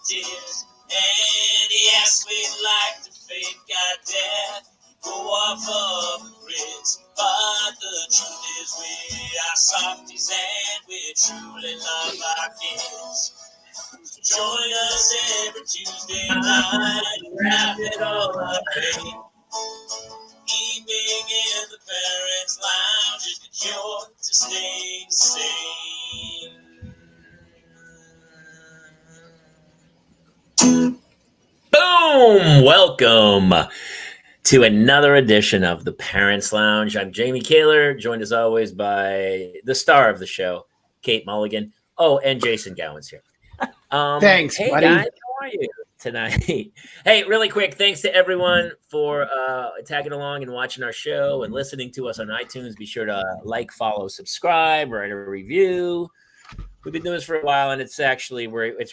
tears. And yes, we'd like to fake our death, go off of the grids. But the truth is we are softies and we truly love our kids. Join us every Tuesday night and wrap it all up, babe. Evening in the Parents Lounge is the cure to staying sane. Boom! Welcome to another edition of the Parents Lounge. I'm Jamie Kaler, joined as always by the star of the show, Kate Mulligan. Oh, and Jason Gowan's here. Thanks, hey buddy. Guys, how are you tonight? Hey, really quick, thanks to everyone for tagging along and watching our show and listening to us on iTunes. Be sure to like, follow, subscribe, write a review. We've been doing this for a while, and it's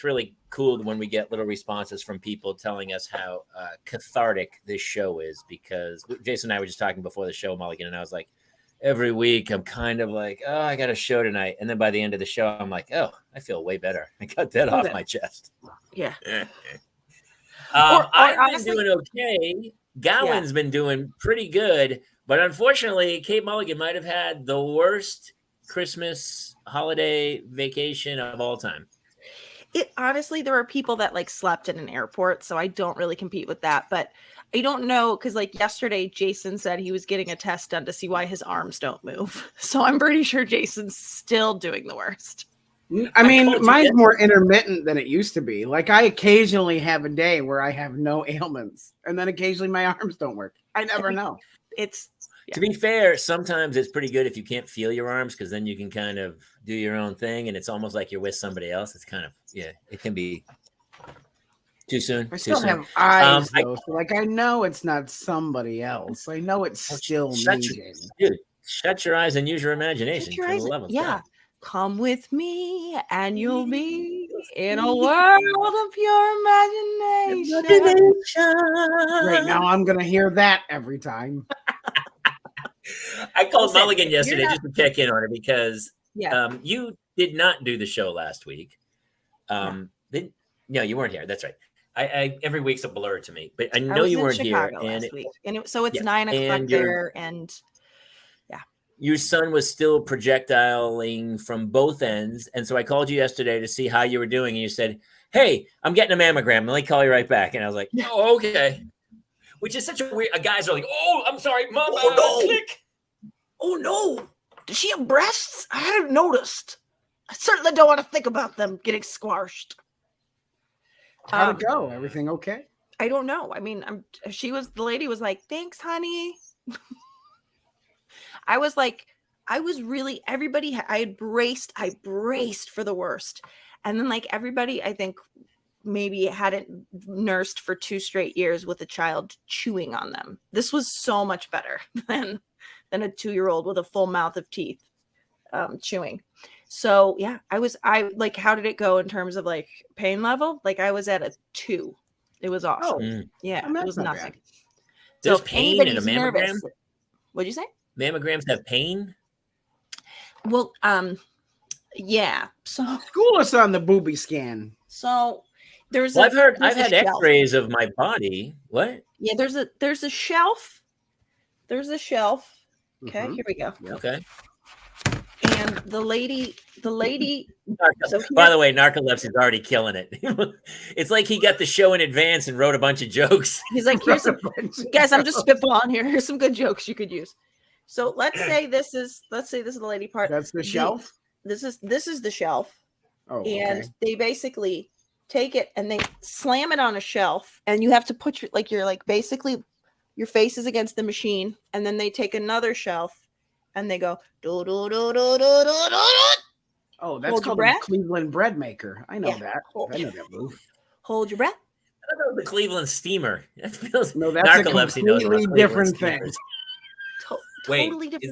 really cool when we get little responses from people telling us how cathartic this show is, because Jason and I were just talking before the show, Mulligan, and I was like, every week I'm kind of like, oh, I got a show tonight. And then by the end of the show, I'm like, oh, I feel way better. I got that off my chest. Yeah. I've been doing okay. Gowan's been doing pretty good. But unfortunately, Kate Mulligan might have had the worst Christmas holiday vacation of all time. Honestly, there are people that like slept in an airport, so I don't really compete with that. But I don't know, because like yesterday, Jason said he was getting a test done to see why his arms don't move. So I'm pretty sure Jason's still doing the worst. I mean, mine's more intermittent than it used to be. Like, I occasionally have a day where I have no ailments, and then occasionally my arms don't work. I never know. To be fair, sometimes it's pretty good if you can't feel your arms, because then you can kind of do your own thing, and it's almost like you're with somebody else. It's kind of, it can be too soon. I still have eyes, though. So like, I know it's not somebody else. I know it's still me, Jamie. Dude, shut your eyes and use your imagination. For the love of God. Come with me and you'll be in a world of pure imagination. Right now, I'm going to hear that every time. I called Mulligan yesterday just to check in on her, because you did not do the show last week. No, you weren't here. That's right. I every week's a blur to me, but I know you weren't here. Last week. So it's 9 o'clock there, and your son was still projectiling from both ends, and so I called you yesterday to see how you were doing, and you said, "Hey, I'm getting a mammogram. Let me call you right back." And I was like, "Oh, okay." Which is such a weird. Guys are like, "Oh, I'm sorry, Mom. Oh, no. Oh no! Does she have breasts? I hadn't noticed. I certainly don't want to think about them getting squashed." How'd it go? Everything okay? I don't know. I mean, the lady was like, "Thanks, honey." I was like, I braced for the worst. And then like everybody, I think maybe hadn't nursed for 2 straight years with a child chewing on them. This was so much better than a 2-year-old with a full mouth of teeth chewing. So yeah, I like, how did it go in terms of like pain level? Like I was at a 2. It was awesome. Yeah, it was nothing. There's pain in a mammogram? Nervous, what'd you say? Mammograms have pain? Well, yeah. So school us on the booby scan. So there's I've had x-rays of my body. What? Yeah, there's a shelf. There's a shelf. Okay, Here we go. Okay. And the lady. By the way, narcolepsy is already killing it. It's like he got the show in advance and wrote a bunch of jokes. He's like, "Here's some guys. I'm just spitballing here. Here's some good jokes you could use." So let's say this is the lady part. That's the shelf. This is the shelf. Oh, and they basically take it and they slam it on a shelf, and you have to put basically your face is against the machine, and then they take another shelf and they go do do do do do do do. Oh, that's called a Cleveland bread maker. I know that. I know that move. Hold your breath. I thought that was the Cleveland steamer. That feels no, that's narcolepsy. A completely different thing. Totally different.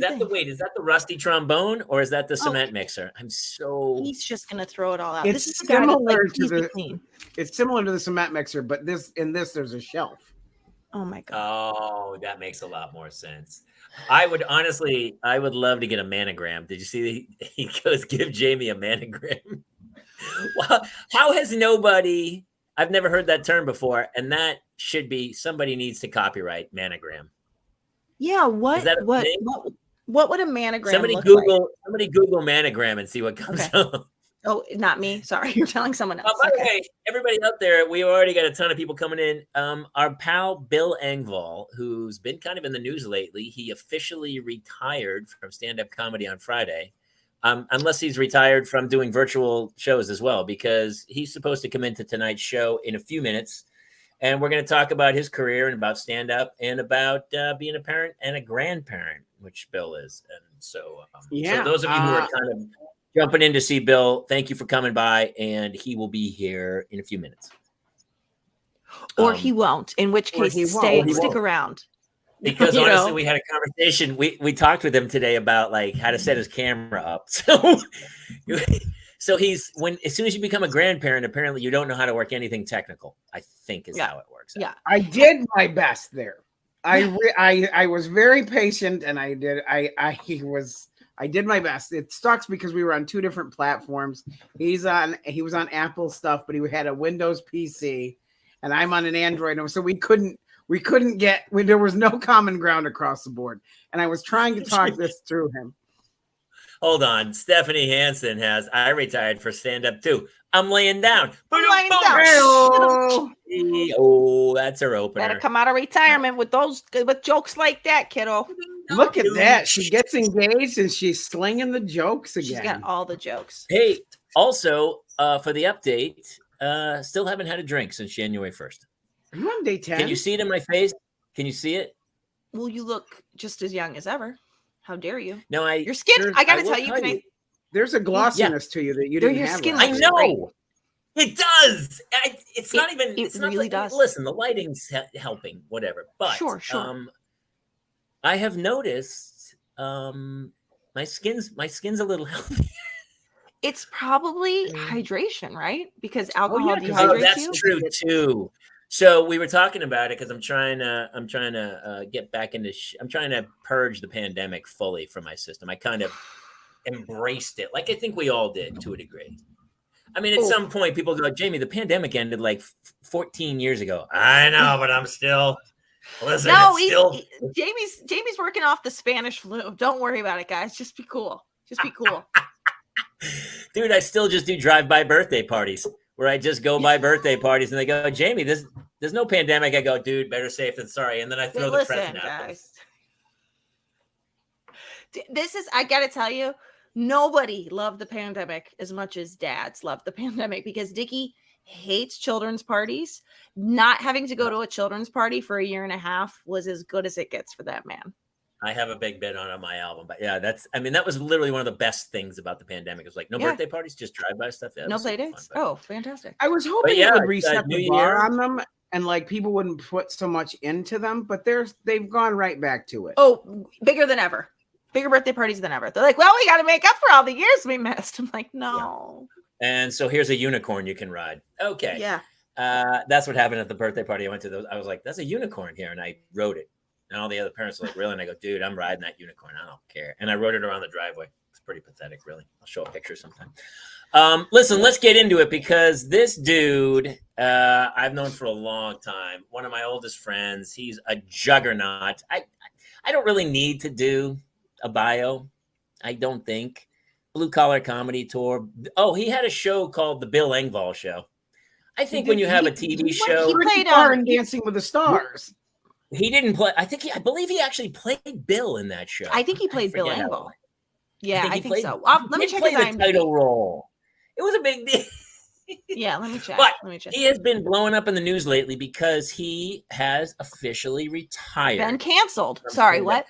Is that the rusty trombone, or is that the cement mixer? He's just gonna throw it all out. It's similar to the cement mixer, but there's a shelf. Oh my God. Oh, that makes a lot more sense. I would love to get a manogram. Did you see he goes, "Give Jamie a manogram"? Well, how has nobody I've never heard that term before, and that should be somebody needs to copyright manogram. Yeah, Is that a thing? what would a manogram Somebody look Google like? somebody Google manogram and see what comes up. Oh, not me. Sorry, you're telling someone else. By the way, everybody out there, we already got a ton of people coming in. Our pal Bill Engvall, who's been kind of in the news lately, he officially retired from stand-up comedy on Friday. Unless he's retired from doing virtual shows as well, because he's supposed to come into tonight's show in a few minutes. And we're going to talk about his career and about stand-up and about being a parent and a grandparent, which Bill is. And so, so those of you who are kind of jumping in to see Bill, thank you for coming by, and he will be here in a few minutes. Or he won't, in which case stick around. Because honestly, we had a conversation. We talked with him today about like how to set his camera up. So he's as soon as you become a grandparent, apparently you don't know how to work anything technical, I think is how it works. Yeah. I did my best there. I was very patient, and I did my best. It sucks because we were on two different platforms. He was on Apple stuff, but he had a Windows PC, and I'm on an Android, so we couldn't get. There was no common ground across the board, and I was trying to talk this through him. Hold on, Stephanie Hansen I retired for stand up too. I'm laying down. Oh, that's her opener. Better come out of retirement with jokes like that, kiddo. Look at that. She gets engaged and she's slinging the jokes again. She's got all the jokes. Hey, also, for the update, still haven't had a drink since January 1st. Are you on day 10? Can you see it in my face? Can you see it? Well, you look just as young as ever. How dare you? No, your skin. I gotta tell you, there's a glossiness to you that you didn't have. Skin I know. Great. It does. It's not even. It really does. Listen, the lighting's helping, whatever. But sure. I have noticed my skin's a little healthier. It's probably hydration, right? Because alcohol dehydrates that's you. That's true too. So we were talking about it because I'm trying to get back into. I'm trying to purge the pandemic fully from my system. I kind of embraced it, like I think we all did to a degree. I mean, at some point, people go, "Jamie, the pandemic ended like 14 years ago." I know, but I'm still. Listen, Jamie's working off the Spanish flu. Don't worry about it, guys. Just be cool. Dude, I still just do drive-by birthday parties where I just go by birthday parties and they go, "Jamie, there's no pandemic." I go, "Dude, better safe than sorry." And then I throw the present out. Guys. I got to tell you, nobody loved the pandemic as much as dads loved the pandemic because Dickie hates children's parties. Not having to go to a children's party for a year and a half was as good as it gets for that man. I have a big bit on my album, but yeah, that was literally one of the best things about the pandemic. It was like no birthday parties, just drive-by stuff. Yeah, no play dates. Oh, fantastic. I was hoping it would reset the bar on them and like people wouldn't put so much into them, but they've gone right back to it. Oh, bigger than ever. Bigger birthday parties than ever. They're like, well, we got to make up for all the years we missed. I'm like, no. Yeah. And so here's a unicorn you can ride. Okay. Yeah. That's what happened at the birthday party I went to. I was like, that's a unicorn here. And I rode it. And all the other parents were like, really? And I go, dude, I'm riding that unicorn. I don't care. And I rode it around the driveway. It's pretty pathetic, really. I'll show a picture sometime. Listen, let's get into it because this dude I've known for a long time. One of my oldest friends. He's a juggernaut. I don't really need to do a bio. I don't think. Blue Collar Comedy Tour. Oh, he had a show called The Bill Engvall Show. I think when you have a TV show. He played on Dancing with the Stars. He didn't play. I believe he actually played Bill in that show. I think he played Bill Engvall. Yeah, I think so. Let me check his IMDb. Title role. It was a big deal. Yeah, let me check. But he has been blowing up in the news lately because he has officially retired. Been canceled. Sorry, what?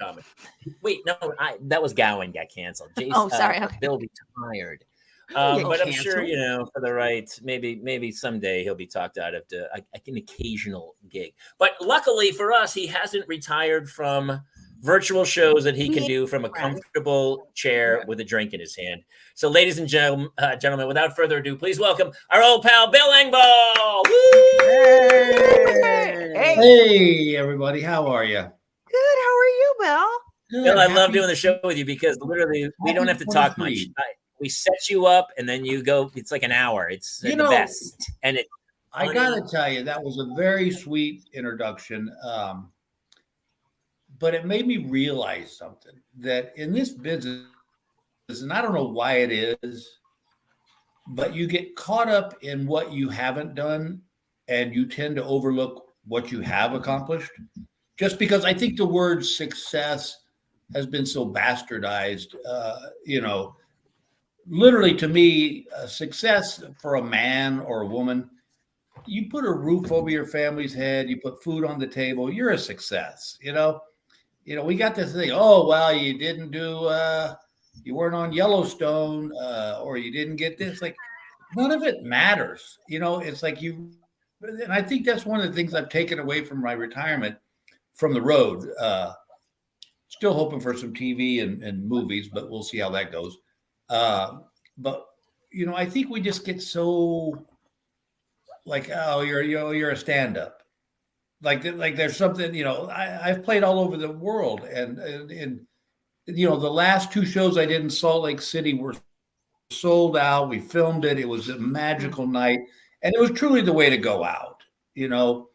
Wait, no, that was Gowan got canceled. Sorry. Okay. Bill retired. But I'm sure, for the right, maybe someday he'll be talked out of an occasional gig. But luckily for us, he hasn't retired from virtual shows that he can do from a comfortable chair with a drink in his hand. So, ladies and gentlemen, without further ado, please welcome our old pal, Bill Engvall. Hey, everybody. How are you? Good. How are you, Bill? Bill, I love doing the show with you because literally we don't have to talk much. We set you up and then you go. It's like an hour. It's the best. And I gotta tell you, that was a very sweet introduction. But it made me realize something, that in this business, and I don't know why it is, but you get caught up in what you haven't done and you tend to overlook what you have accomplished. Just because I think the word success has been so bastardized, literally to me, success for a man or a woman, you put a roof over your family's head, you put food on the table, you're a success. We got this thing. Oh, well, you didn't do, you weren't on Yellowstone, or you didn't get this. Like, none of it matters. It's like and I think that's one of the things I've taken away from my retirement from the road. Still hoping for some TV and movies, but we'll see how that goes. But I think we just get so like, oh, you're a stand-up. Like there's something, I've played all over the world, and the last two shows I did in Salt Lake City were sold out. We filmed it. It was a magical night, and it was truly the way to go out,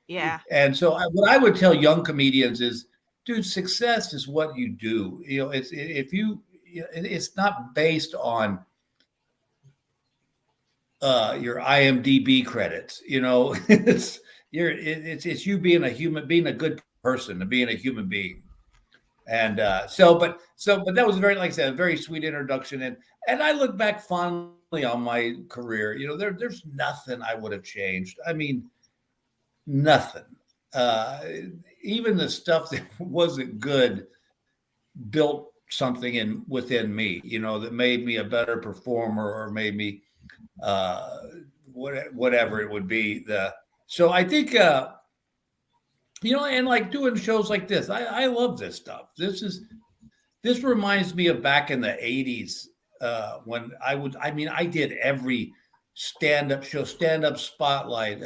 Yeah. And so what I would tell young comedians is, dude, success is what you do. It's not based on your IMDb credits. It's you being a human, being a good person, and being a human being. And but that was very, like I said, a very sweet introduction. And I look back fondly on my career. There's nothing I would have changed. I mean, nothing. Even the stuff that wasn't good built something within me, that made me a better performer, or made me whatever it would be. So I think, and like doing shows like this, I love this stuff. This reminds me of back in the 80s, when I did every stand-up show, stand-up spotlight,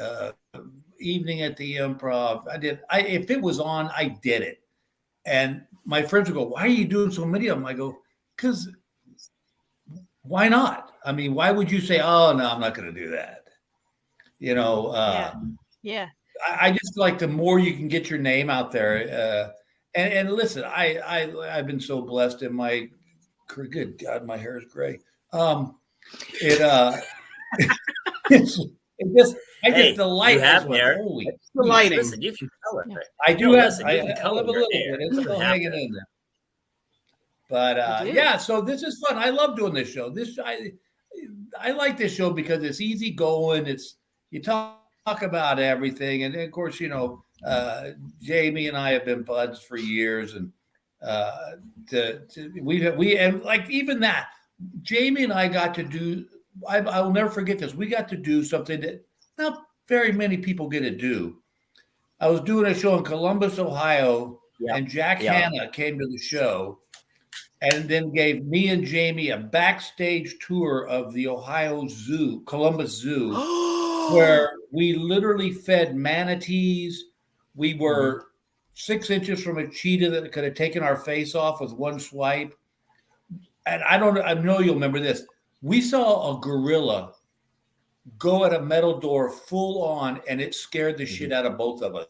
evening at the Improv. If it was on, I did it. And my friends would go, "Why are you doing so many of them?" I go, "Because why not? I mean, why would you say, oh, no, I'm not going to do that?" Yeah. I just feel like the more you can get your name out there, and listen, I've been so blessed in my career. Good God, my hair is gray. I just the light. You have hair. Holy, the lighting. Listen, you can color it. I do have. Listen, you can I color love a little your hair. bit. It's still hanging in there. But yeah, so this is fun. I love doing this show. I like this show because it's easy going. You talk about everything, and of course, Jamie and I have been buds for years, and and like even that, Jamie and I got to do. I will never forget this. We got to do something that not very many people get to do. I was doing a show in Columbus, Ohio, and Jack Hanna came to the show, and then gave me and Jamie a backstage tour of the Ohio Zoo, Columbus Zoo, where we literally fed manatees. We were 6 inches from a cheetah that could have taken our face off with one swipe. And I know you'll remember this. We saw a gorilla go at a metal door full on, and it scared the shit out of both of us.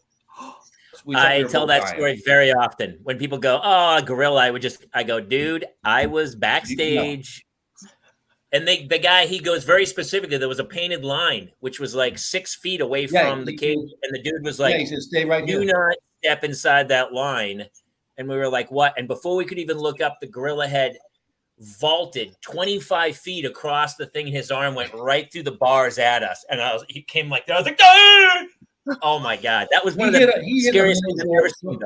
I tell that story very often. When people go, "Oh, a gorilla," I go, "Dude, I was backstage." And the guy, he goes very specifically, there was a painted line, which was like 6 feet away from the cage. And the dude was like, he said, "Stay right do here. not step inside that line." And we were like, "What?" And before we could even look up, the gorilla had vaulted 25 feet across the thing. His arm went right through the bars at us. And he came like that. I was like, "Ah!" Oh my God. That was one of the scariest things I've ever seen.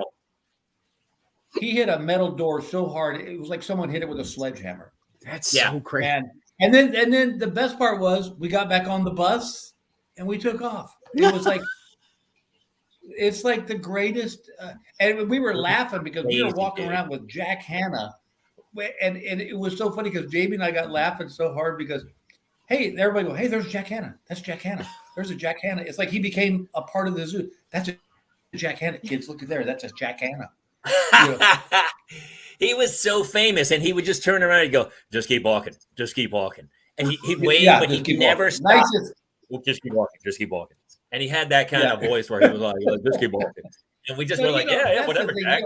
He hit a metal door so hard, it was like someone hit it with a sledgehammer. That's so crazy. And then the best part was we got back on the bus and we took off. It was like, it's like the greatest. And we were laughing because we were walking around with Jack Hanna. And it was so funny because Jamie and I got laughing so hard because, hey, everybody go, "Hey, there's Jack Hanna. That's Jack Hanna. There's a Jack Hanna." It's like he became a part of the zoo. That's a Jack Hanna. Kids, look at there. That's a Jack Hanna. He was so famous, and he would just turn around and go, "Just keep walking. Just keep walking." And he'd wave, but he could never stop. Just keep walking. Just keep walking. And he had that kind of voice where he was like, just keep walking. And we just were like, yeah, whatever, Jack.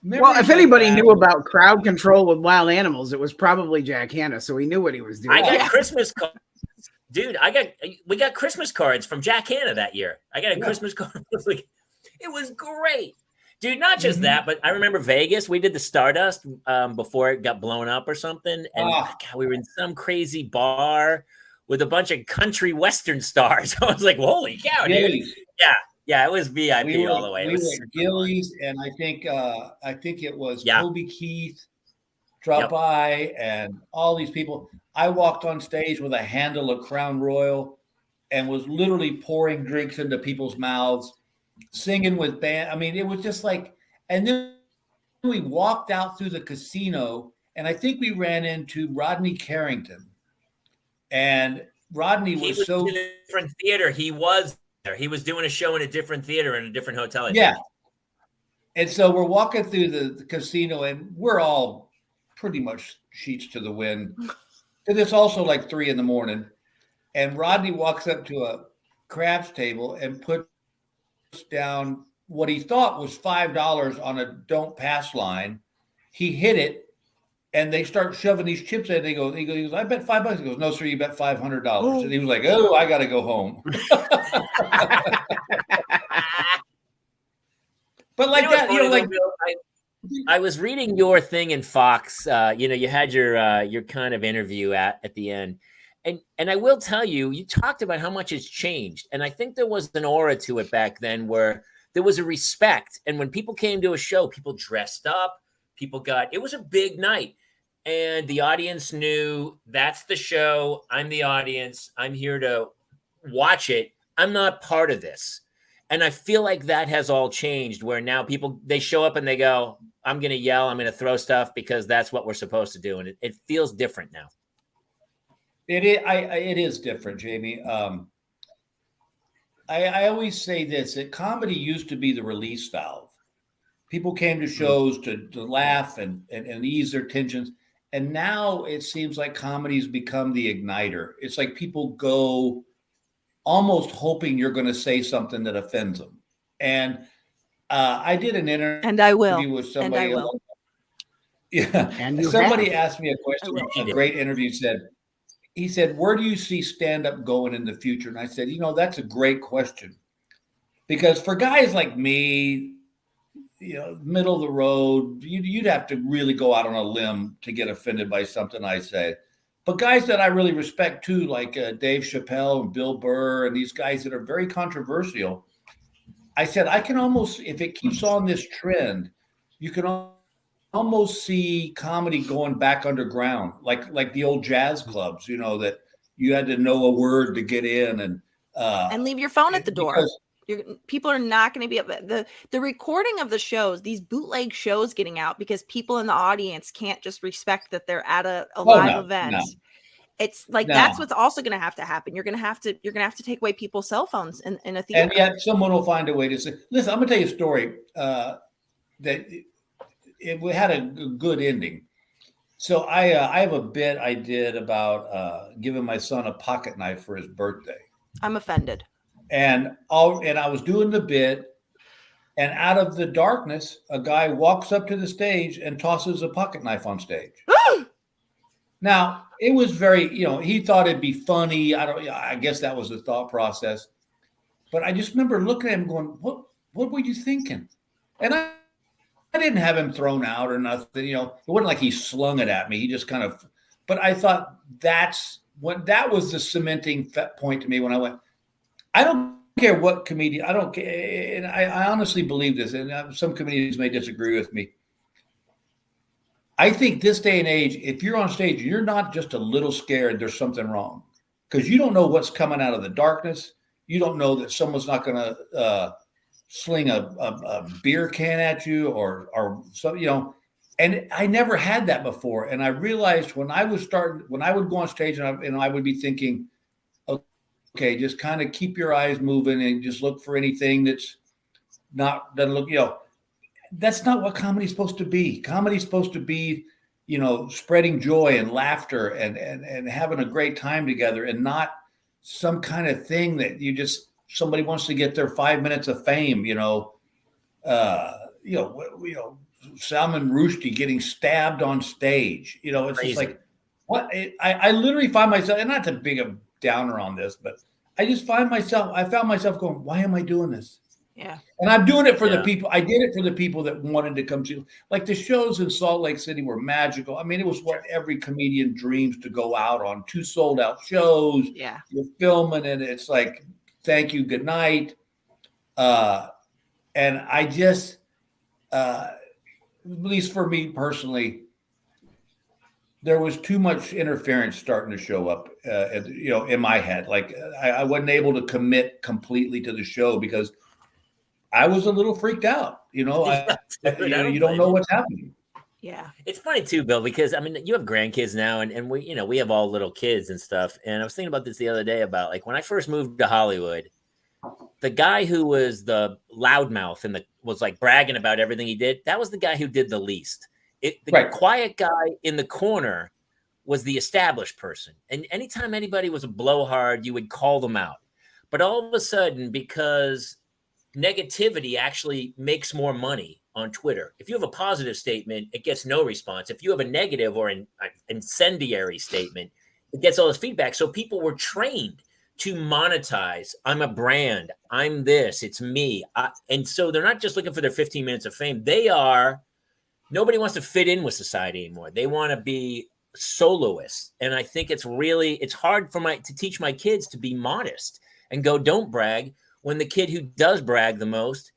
Well, if anybody knew about crowd control with wild animals, it was probably Jack Hanna, so he knew what he was doing. I got Christmas cards. Dude, we got Christmas cards from Jack Hanna that year. I got a Christmas card. It was great. Dude, not just that, but I remember Vegas. We did the Stardust before it got blown up or something. And God, we were in some crazy bar with a bunch of country Western stars. I was like, holy cow, dude. Yeah, it was VIP all the way. We were at Gillies, and I think it was Toby Keith dropped by, and all these people. I walked on stage with a handle of Crown Royal and was literally pouring drinks into people's mouths, singing with band. I mean, it was just like, and then we walked out through the casino, and I think we ran into Rodney Carrington. And Rodney was so in a different theater. He was there. He was doing a show in a different theater in a different hotel. Yeah. And so we're walking through the casino, and we're all pretty much sheets to the wind. And it's also like 3 a.m. And Rodney walks up to a craps table and puts down what he thought was $5 on a don't pass line. He hit it, and they start shoving these chips in. He goes, I bet $5. He goes, no, sir, you bet $500. And he was like, oh, I got to go home. But like that, I was reading your thing in Fox. You had your kind of interview at the end, and I will tell you, you talked about how much has changed, and I think there was an aura to it back then where there was a respect, and when people came to a show, people dressed up, it was a big night, and the audience knew that's the show. I'm the audience. I'm here to watch it. I'm not part of this. And I feel like that has all changed where now people, they show up and they go, I'm going to yell, I'm going to throw stuff because that's what we're supposed to do. And it feels different now. It is different, Jamie. I always say this, that comedy used to be the release valve. People came to shows to laugh and ease their tensions. And now it seems like comedy's become the igniter. It's like people go almost hoping you're going to say something that offends them. And I did an interview and I will. with somebody. And I will. Yeah. And somebody asked me a question. A great interview he said, where do you see stand-up going in the future? And I said, that's a great question. Because for guys like me, middle of the road, you'd have to really go out on a limb to get offended by something I say. But guys that I really respect too, like Dave Chappelle and Bill Burr and these guys that are very controversial, I said, I can almost, if it keeps on this trend, you can almost see comedy going back underground, like the old jazz clubs, that you had to know a word to get in and leave your phone at the door. People are not going to be the recording of the shows, these bootleg shows getting out because people in the audience can't just respect that they're at a live event. No. It's like that's what's also going to have to happen. You're going to have to take away people's cell phones in a theater. And yet someone will find a way to say, listen, I'm going to tell you a story that it had a good ending. So I have a bit I did about giving my son a pocket knife for his birthday. I'm offended. And I was doing the bit, and out of the darkness, a guy walks up to the stage and tosses a pocket knife on stage. Now, it was very, he thought it'd be funny. I guess that was the thought process. But I just remember looking at him going, what were you thinking? And I didn't have him thrown out or nothing. It wasn't like he slung it at me. He just kind of, but I thought that was the cementing point to me when I went, I don't care what comedian, I don't care. And I honestly believe this, and some comedians may disagree with me. I think this day and age, if you're on stage, you're not just a little scared there's something wrong because you don't know what's coming out of the darkness. You don't know that someone's not going to sling a beer can at you or some, and I never had that before. And I realized when I would go on stage and I would be thinking, okay, just kind of keep your eyes moving and just look for anything doesn't look, that's not what comedy's supposed to be. Comedy's supposed to be, spreading joy and laughter and having a great time together and not some kind of thing that somebody wants to get their 5 minutes of fame, Salman Rushdie getting stabbed on stage. It's Crazy. just like, what? I literally find myself, and not to be a downer on this, but I found myself going, why am I doing this? Yeah. And I'm doing it for the people. I did it for the people that wanted to come to, like, the shows in Salt Lake City were magical. I mean, it was what every comedian dreams to go out on, 2 sold out shows. Yeah. You're filming and it's like, thank you, good night. And I just, at least for me personally, there was too much interference starting to show up, in my head. Like I wasn't able to commit completely to the show because I was a little freaked out. You don't know what's happening. Yeah. It's funny too, Bill, because I mean, you have grandkids now, and we have all little kids and stuff. And I was thinking about this the other day about, like, when I first moved to Hollywood, the guy who was the loudmouth and was like bragging about everything he did, that was the guy who did the least. The quiet guy in the corner was the established person. And anytime anybody was a blowhard, you would call them out. But all of a sudden, because negativity actually makes more money on Twitter. If you have a positive statement, it gets no response. If you have a negative or an incendiary statement, it gets all this feedback. So people were trained to monetize. I'm a brand. I'm this. It's me. And so they're not just looking for their 15 minutes of fame. Nobody wants to fit in with society anymore. They want to be soloists. And I think it's hard to teach my kids to be modest and go, don't brag, when the kid who does brag the most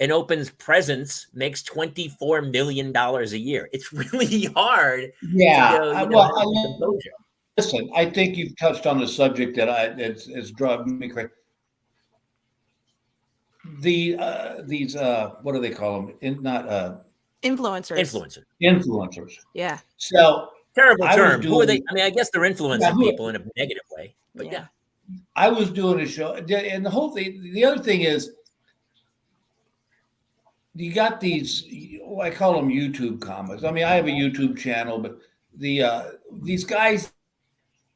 and opens presents makes $24 million a year. It's really hard. Yeah. Listen, I think you've touched on the subject that it's driving me crazy. These what do they call them? Influencers. Influencers. Yeah. So terrible term. Who are they? I mean, I guess they're influencing people in a negative way, but yeah. I was doing a show, and the whole thing, the other thing is, you got these, I call them YouTube comics. I mean, I have a YouTube channel, but these guys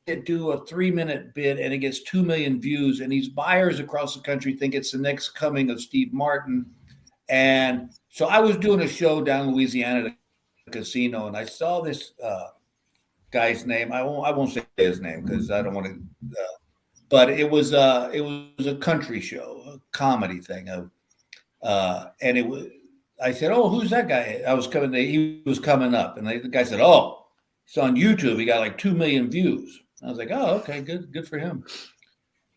that do a 3-minute bit and it gets 2 million views, and these buyers across the country think it's the next coming of Steve Martin. And so I was doing a show down in Louisiana at a casino, and I saw this guy's name. I won't say his name because I don't want to. But it was a country show, a comedy thing. And it was. I said, "Oh, who's that guy?" He was coming up, and the guy said, "Oh, it's on YouTube. He got like 2 million views." I was like, "Oh, okay, good for him."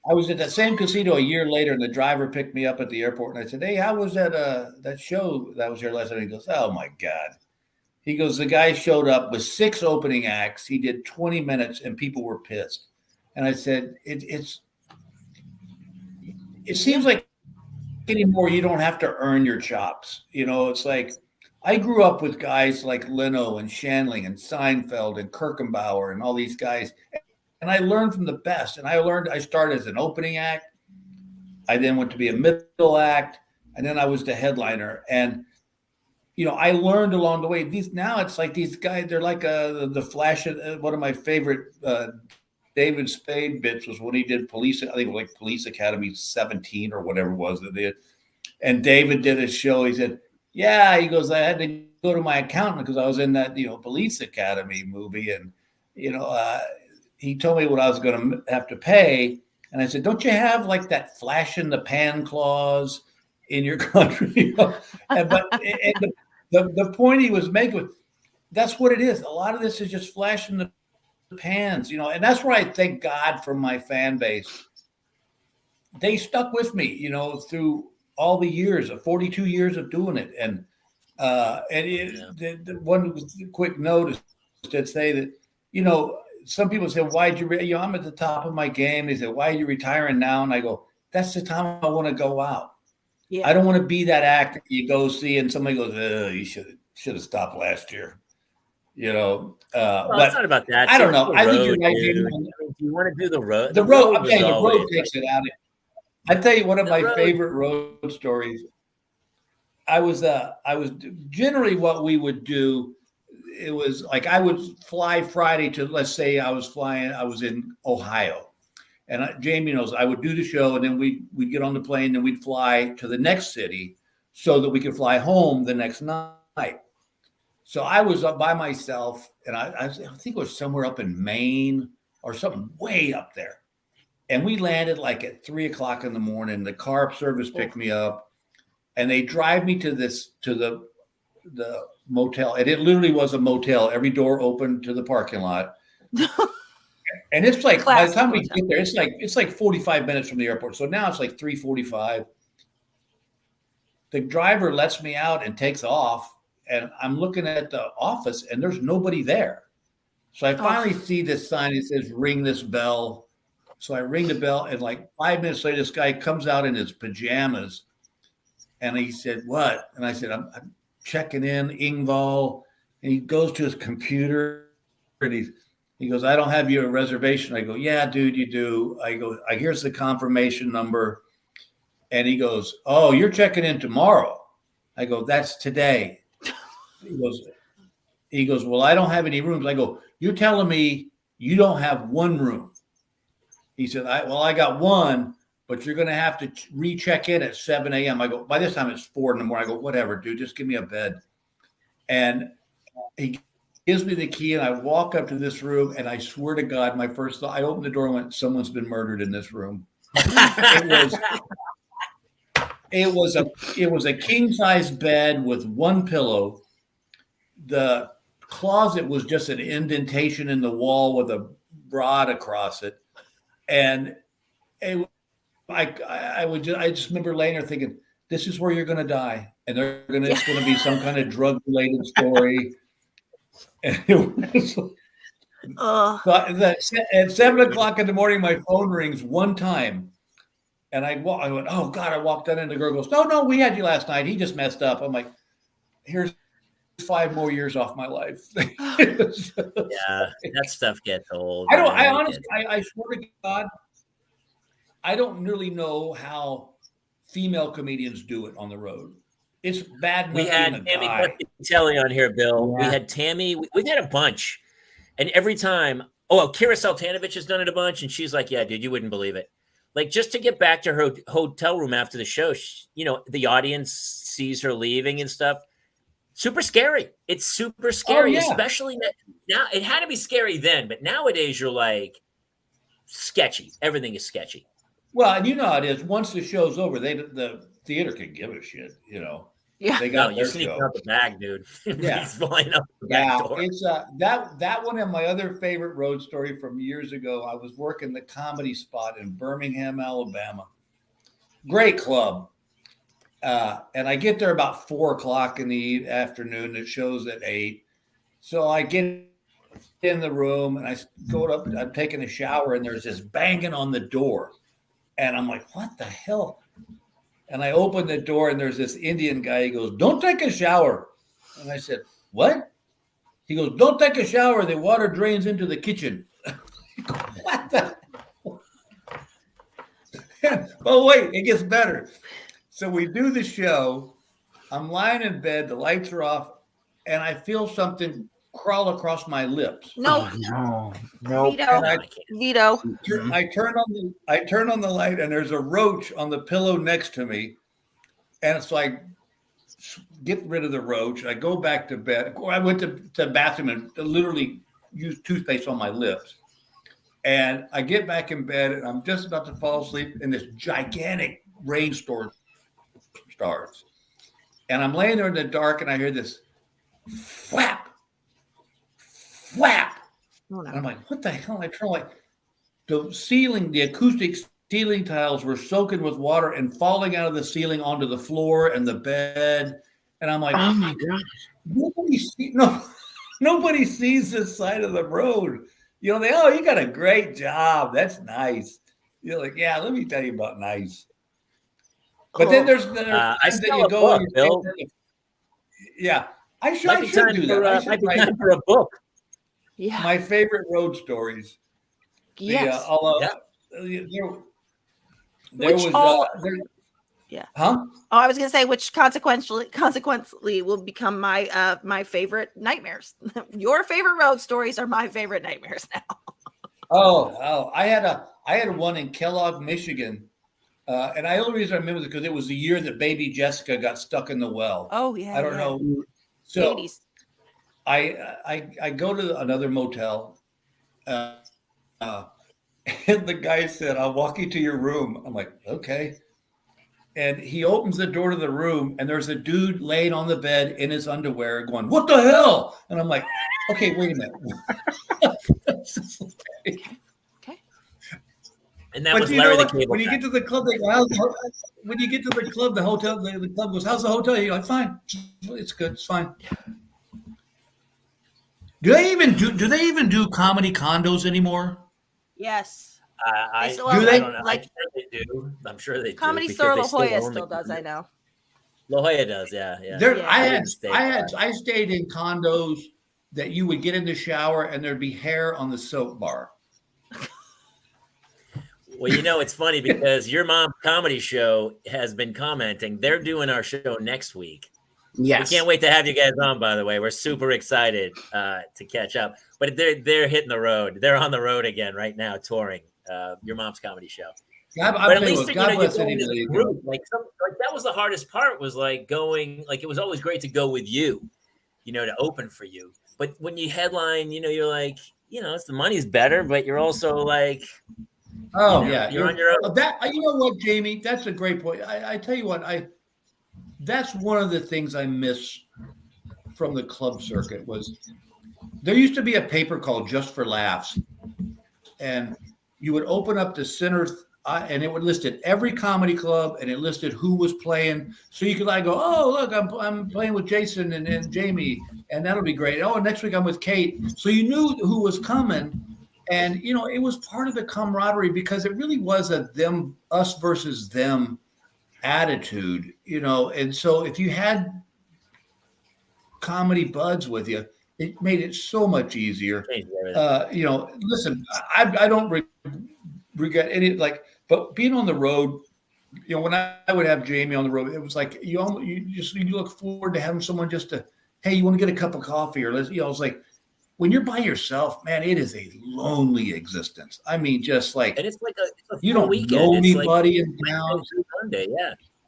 I was at that same casino a year later, and the driver picked me up at the airport, and I said, "Hey, how was that show that was here last night?" He goes, "Oh my God." He goes, "The guy showed up with 6 opening acts. He did 20 minutes, and people were pissed." And I said, it seems like anymore you don't have to earn your chops. It's like I grew up with guys like Leno and Shandling and Seinfeld and Kirkenbauer and all these guys. And I learned from the best. And I started as an opening act. I then went to be a middle act. And then I was the headliner. And, I learned along the way. Now it's like these guys, they're like the Flash. One of my favorite David Spade bits was when he did Police Academy 17 or whatever it was that they did. And David did a show. He said, "Yeah," he goes, "I had to go to my accountant because I was in that, Police Academy movie. And, he told me what I was going to have to pay." And I said, "Don't you have like that flash in the pan clause in your country?" The point he was making was, that's what it is. A lot of this is just flash in the pans, and that's where I thank God for my fan base. They stuck with me, through all the years of 42 years of doing it. And the one quick note is to say that, some people say, "Why'd you, I'm at the top of my game." They say, "Why are you retiring now?" And I go, that's the time I want to go out. Yeah. I don't want to be that actor you go see and somebody goes, "You should have stopped last year." Well, but it's not about that. I don't know. I think you're right. Do you want to do the road? The road. Okay, the road takes it out. I tell you, one of my favorite road stories. I was generally what we would do. It was like I would fly Friday to, let's say I was in Ohio, And Jamie knows I would do the show, and then we'd get on the plane, and we'd fly to the next city so that we could fly home the next night. So I was up by myself, and I think it was somewhere up in Maine or something way up there. And we landed like at 3:00 in the morning. The car service picked me up, and they drive me to the motel. And it literally was a motel. Every door open to the parking lot. And it's like, by the time we get there, it's like 45 minutes from the airport. So now it's like 3:45. The driver lets me out and takes off. And I'm looking at the office, and there's nobody there. So I finally see this sign. It says, "Ring this bell." So I ring the bell, and like 5 minutes later, this guy comes out in his pajamas. And he said, "What?" And I said, I'm checking in, Engvall. And he goes to his computer, and he goes, "I don't have you a reservation." I go, "Yeah, dude, you do." I go, "Here's the confirmation number." And he goes, "Oh, you're checking in tomorrow." I go, "That's today." He goes, "Well, I don't have any rooms." I go, "You're telling me you don't have one room?" He said, I got one, but you're going to have to recheck in at 7 a.m. I go, "By this time it's 4 in the morning." I go, "Whatever, dude, just give me a bed." And he gives me the key, and I walk up to this room, and I swear to God, my first thought, I opened the door and went, "Someone's been murdered in this room." It was a king size bed with one pillow. The closet was just an indentation in the wall with a rod across it. And I just remember laying there thinking, this is where you're going to die. And it's going to be some kind of drug related story. And it was, at 7 o'clock in the morning, my phone rings one time. And I went, "Oh God," I walked in, and the girl goes, No, we had you last night. He just messed up. I'm like, here's 5 more years off my life. Yeah, that stuff gets old. I honestly, I swear to God, I don't really know how female comedians do it on the road. It's bad. We had Tammy Telly on here, Bill. Yeah. We had Tammy. We've had a bunch. And every time, Kira Saltanovich has done it a bunch. And she's like, "Yeah, dude, you wouldn't believe it." Like, just to get back to her hotel room after the show, the audience sees her leaving and stuff. Super scary. It's super scary, especially now. It had to be scary then, but nowadays you're like, sketchy. Everything is sketchy. Well, and you know how it is. Once the show's over, the theater can give a shit, Yeah. They got you're sneaking out the bag, dude. Yeah. He's flying out the back door. It's that one and my other favorite road story from years ago. I was working the comedy spot in Birmingham, Alabama. Great club. And I get there about 4:00 in the afternoon. It shows at 8. So I get in the room and I go up, I'm taking a shower, and there's this banging on the door. And I'm like, what the hell? And I open the door, and there's this Indian guy. He goes, "Don't take a shower." And I said, "What?" He goes, "Don't take a shower. The water drains into the kitchen." What the hell? Oh, wait, it gets better. So we do the show. I'm lying in bed. The lights are off. And I feel something crawl across my lips. No. Vito. I turn on the light, and there's a roach on the pillow next to me. And so I get rid of the roach. I go back to bed. I went to the bathroom and literally used toothpaste on my lips. And I get back in bed, and I'm just about to fall asleep, and this gigantic rainstorm starts. And I'm laying there in the dark, and I hear this flap. Oh, no. And I'm like, what the hell? I turn like the acoustic ceiling tiles were soaking with water and falling out of the ceiling onto the floor and the bed. And I'm like, oh my gosh. Nobody sees this side of the road. You got a great job. That's nice. You're like, yeah, let me tell you about nice. But then there's I still go, Bill. Yeah. I should do that. Might be time for a book. Yeah. My favorite road stories. Yes. Yeah. Huh? Oh, I was going to say, which consequently will become my favorite nightmares. Your favorite road stories are my favorite nightmares now. I had one in Kellogg, Michigan. And the only reason I remember it because it was the year that baby Jessica got stuck in the well. Oh yeah. I don't know. So 80s. I go to another motel, and the guy said, "I'll walk you to your room." I'm like, okay. And he opens the door to the room, and there's a dude laying on the bed in his underwear, going, "What the hell?" And I'm like, okay, wait a minute. Okay. And that was Larry the Cable When you get to the club, when you get to the club, the hotel, the club goes, "How's the hotel?" You're like, "Fine, it's good, it's fine." Do they even do comedy condos anymore? Yes. I still don't have, know. like- I'm sure they do. I'm sure they Comedy do. Store La because they Jolla own the still does, I know. La Jolla does, yeah. There, Yeah. I stayed in condos that you would get in the shower and there'd be hair on the soap bar. Well, it's funny because your mom's comedy show has been commenting. They're doing our show next week. Yes. We can't wait to have you guys on, by the way. We're super excited to catch up. But they're hitting the road. They're on the road again right now, touring your mom's comedy show. But at least God bless you're going as anybody. a group. Like that was the hardest part, was like going, like it was always great to go with you, to open for you. But when you headline, you're like, it's the money's better, but you're also like, yeah, you're on your own. You know what, Jamie? That's a great point. I tell you what, that's one of the things I miss from the club circuit was there used to be a paper called Just for Laughs, and you would open up the center and it would listed every comedy club and it listed who was playing, so you could like go, oh look, I'm playing with Jason and Jamie, and that'll be great. Oh, next week I'm with Kate, so you knew who was coming. And it was part of the camaraderie because it really was a us versus them attitude, and so if you had comedy buds with you, it made it so much easier. Listen, I don't regret any, but being on the road, when I would have Jamie on the road, it was like you look forward to having someone just to, hey, you want to get a cup of coffee, or it's like when you're by yourself, man, it is a lonely existence. I mean, just like, and it's like you don't know anybody in town. Sunday,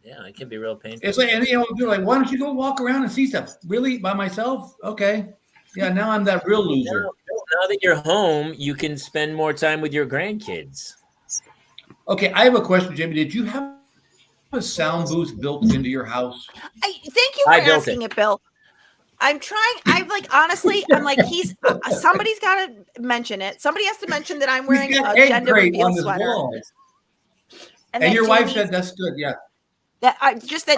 yeah, it can be real painful. It's like, and you're like, why don't you go walk around and see stuff? Really, by myself? Okay, yeah. Now I'm that real loser. Now that you're home, you can spend more time with your grandkids. Okay, I have a question, Jamie. Did you have a sound booth built into your house? Thank you for asking it, Bill. I'm trying. Honestly, I'm like, somebody's got to mention it. Somebody has to mention that I'm wearing a gender reveal sweater. And your wife said that's good. Yeah. That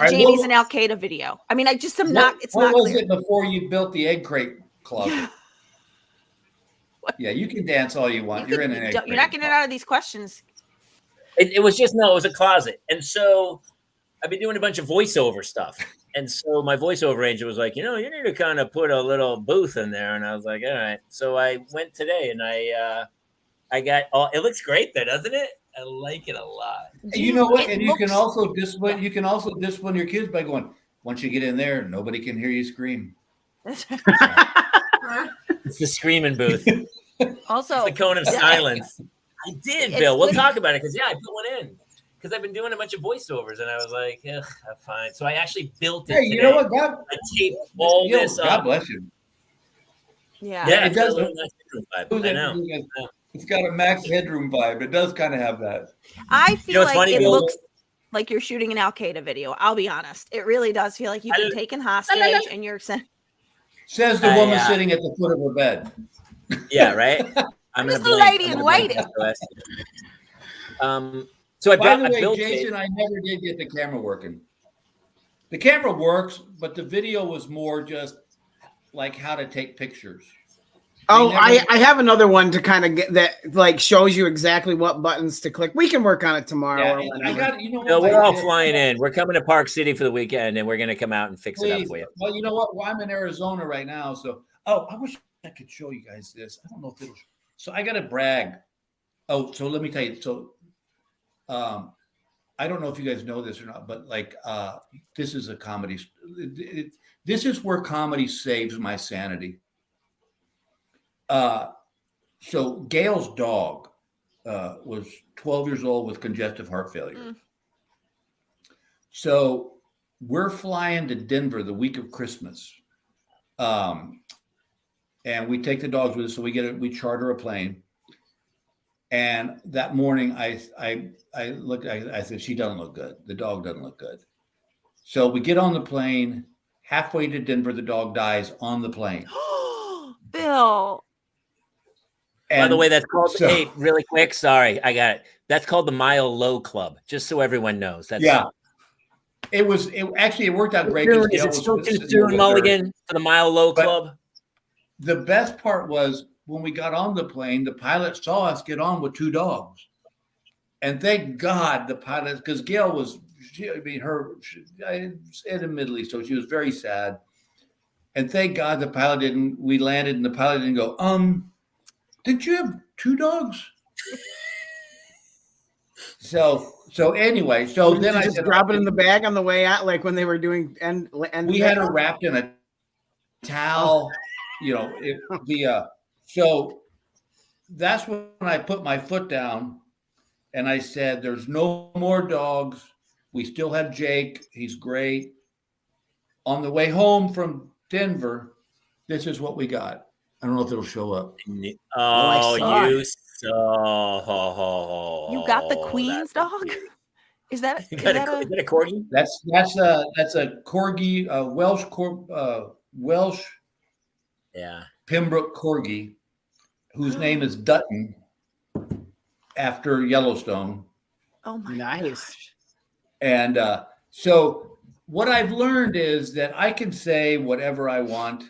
Jamie's an Al Qaeda video. I mean, I just am not. It's not. What was it before you built the egg crate closet? Yeah, you can dance all you want. You're in an egg crate. You're not getting out of these questions. It was just, no, it was a closet. And so I've been doing a bunch of voiceover stuff. And so my voiceover agent was like, you need to kind of put a little booth in there. And I was like, all right. So I went today and I got it looks great there, doesn't it? I like it a lot. And you know what? And you can also discipline your kids by going, once you get in there, nobody can hear you scream. It's the screaming booth. Also, it's the cone of silence. I did, Bill. We'll talk about it because I put one in because I've been doing a bunch of voiceovers and I was like, I'm fine. So I actually built it. Hey, you know what? I taped all this up. God bless you. Yeah, it does. I know. It's got a Max Headroom vibe. It does kind of have that. I feel like it looks like you're shooting an Al Qaeda video. I'll be honest. It really does feel like you've been taken hostage and you're sent. Says the woman sitting at the foot of her bed. Yeah, right? I'm just the lady in waiting. So by the way, Jason, I never did get the camera working. The camera works, but the video was more just like how to take pictures. I have another one to kind of get that shows you exactly what buttons to click. We can work on it tomorrow. Yeah, we're all flying in. We're coming to Park City for the weekend, and we're going to come out and fix it up for you. Well, you know what? Well, I'm in Arizona right now, so I wish I could show you guys this. I don't know if it'll. So I got to brag. Oh, so let me tell you. So, I don't know if you guys know this or not, but this is a comedy. This is where comedy saves my sanity. So Gail's dog was 12 years old with congestive heart failure. Mm. So we're flying to Denver the week of Christmas. And we take the dogs with us. So we charter a plane. And that morning I said, she doesn't look good. The dog doesn't look good. So we get on the plane. Halfway to Denver, the dog dies on the plane. Bill. By the way, that's called, hey, really quick. Sorry, I got it. That's called the Mile Low Club, just so everyone knows. That's It worked out great. Is it still too soon, Mulligan, for the Mile Low Club? The best part was when we got on the plane, the pilot saw us get on with 2 dogs. And thank God the pilot, because Gail was, admittedly, so she was very sad. And thank God the pilot we landed and the pilot didn't go, didn't you have 2 dogs? So anyway, then I just drop it in the bag on the way out, like when they were doing and we had her wrapped in a towel, so that's when I put my foot down and I said, there's no more dogs. We still have Jake. He's great. On the way home from Denver, this is what we got. I don't know if it'll show up. Oh, you You got the Queen's dog? Is that a corgi? That's a corgi, Welsh Pembroke corgi, whose name is Dutton, after Yellowstone. Oh my nice. gosh. And so what I've learned is that I can say whatever I want.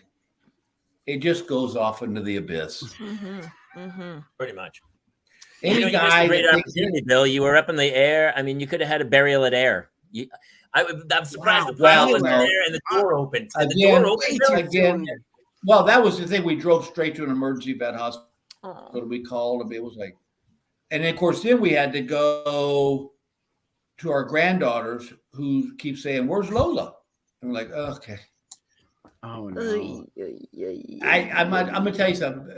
It just goes off into the abyss. Mm-hmm. Mm-hmm. Pretty much. Any guy, Bill, you were up in the air. I mean, you could have had a burial at air. I'm surprised the pilot wasn't there and the door opened. Again, well, that was the thing. We drove straight to an emergency vet hospital. So we called and it was like, and then, of course, then we had to go to our granddaughters who keep saying, "Where's Lola?" And we're like, oh, okay. Oh no! I'm gonna tell you something.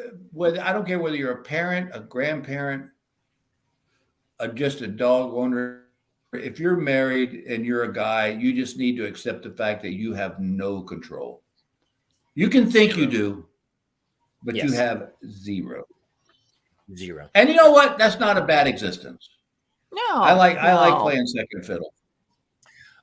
I don't care whether you're a parent, a grandparent, just a dog owner. If you're married and you're a guy, you just need to accept the fact that you have no control. You can think you do, but you have zero. And you know what? That's not a bad existence. No, I like playing second fiddle.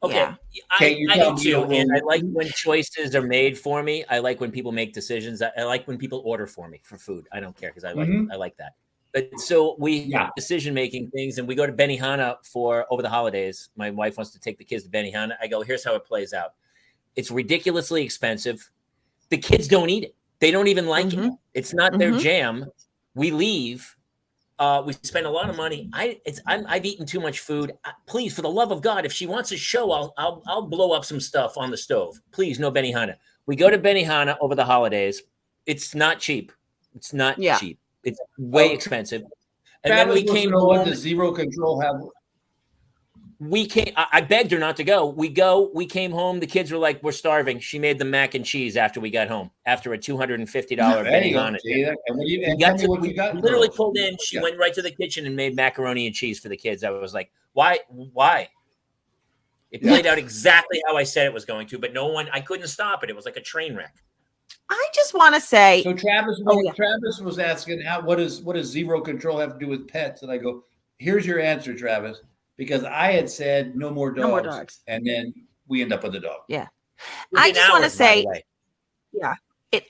Okay, yeah. I do too, and I like when choices are made for me. I like when people make decisions. I like when people order for me for food. I don't care because I like that. But so we decision making things, and we go to Benihana for over the holidays. My wife wants to take the kids to Benihana. I go, here's how it plays out. It's ridiculously expensive. The kids don't eat it. They don't even like it. It's not their jam. We leave. We spend a lot of money. I've eaten too much food. Please, for the love of God, if she wants a show, I'll blow up some stuff on the stove. Please, no Benihana. We go to Benihana over the holidays. It's not cheap. It's not cheap. It's way expensive. And then we came home. What does zero control have? I begged her not to go. We came home. The kids were like, we're starving. She made the mac and cheese after we got home, after a $250 Benihana. We literally pulled in. She went right to the kitchen and made macaroni and cheese for the kids. I was like, why? It played out exactly how I said it was going to, but I couldn't stop it. It was like a train wreck. I just want to say. So Travis was asking, what does zero control have to do with pets? And I go, here's your answer, Travis. Because I had said no more dogs. And then we end up with a dog. Yeah. I just want to say,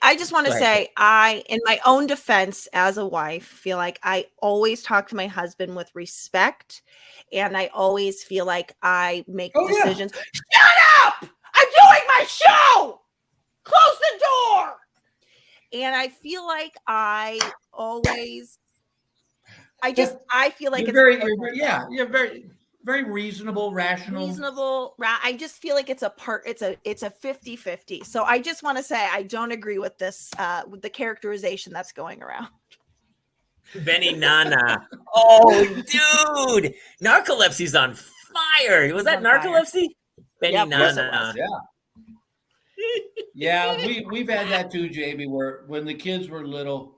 I just want to say, in my own defense as a wife, feel like I always talk to my husband with respect. And I always feel like I make decisions. Yeah. Shut up! I'm doing my show! Close the door! And I feel like I feel like you're very reasonable, rational. I just feel like it's a 50-50. So I just want to say I don't agree with this, with the characterization that's going around. Benihana. Oh, dude. Narcolepsy's on fire. Was that narcolepsy? Benihana. Yeah, we've had that too, JB, where when the kids were little,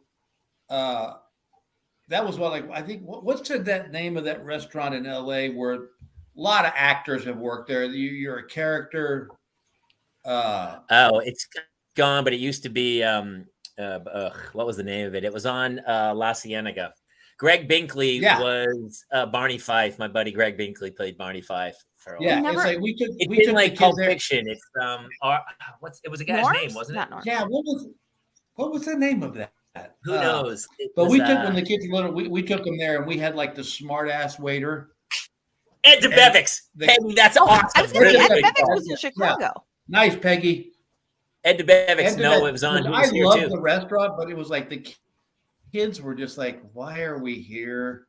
that was what, like, I think, what's that name of that restaurant in LA where a lot of actors have worked there? You're a character. Oh, it's gone, but it used to be. What was the name of it? It was on La Cienega. Greg Binkley was Barney Fife. My buddy Greg Binkley played Barney Fife for a while. Yeah, it's like we took like Pulp Fiction. It's it was a guy's name, wasn't it? Yeah, what was the name of that? Who knows? But we took when the kids were little, we took them there, and we had like the smart ass waiter. Ed DeBevick's. Peggy, that's awesome. I was going to say Ed DeBevick's was in Chicago. Yeah. Nice, Peggy. Ed DeBevick's. No, it was on. I loved the restaurant, but it was like the kids were just like, "Why are we here?"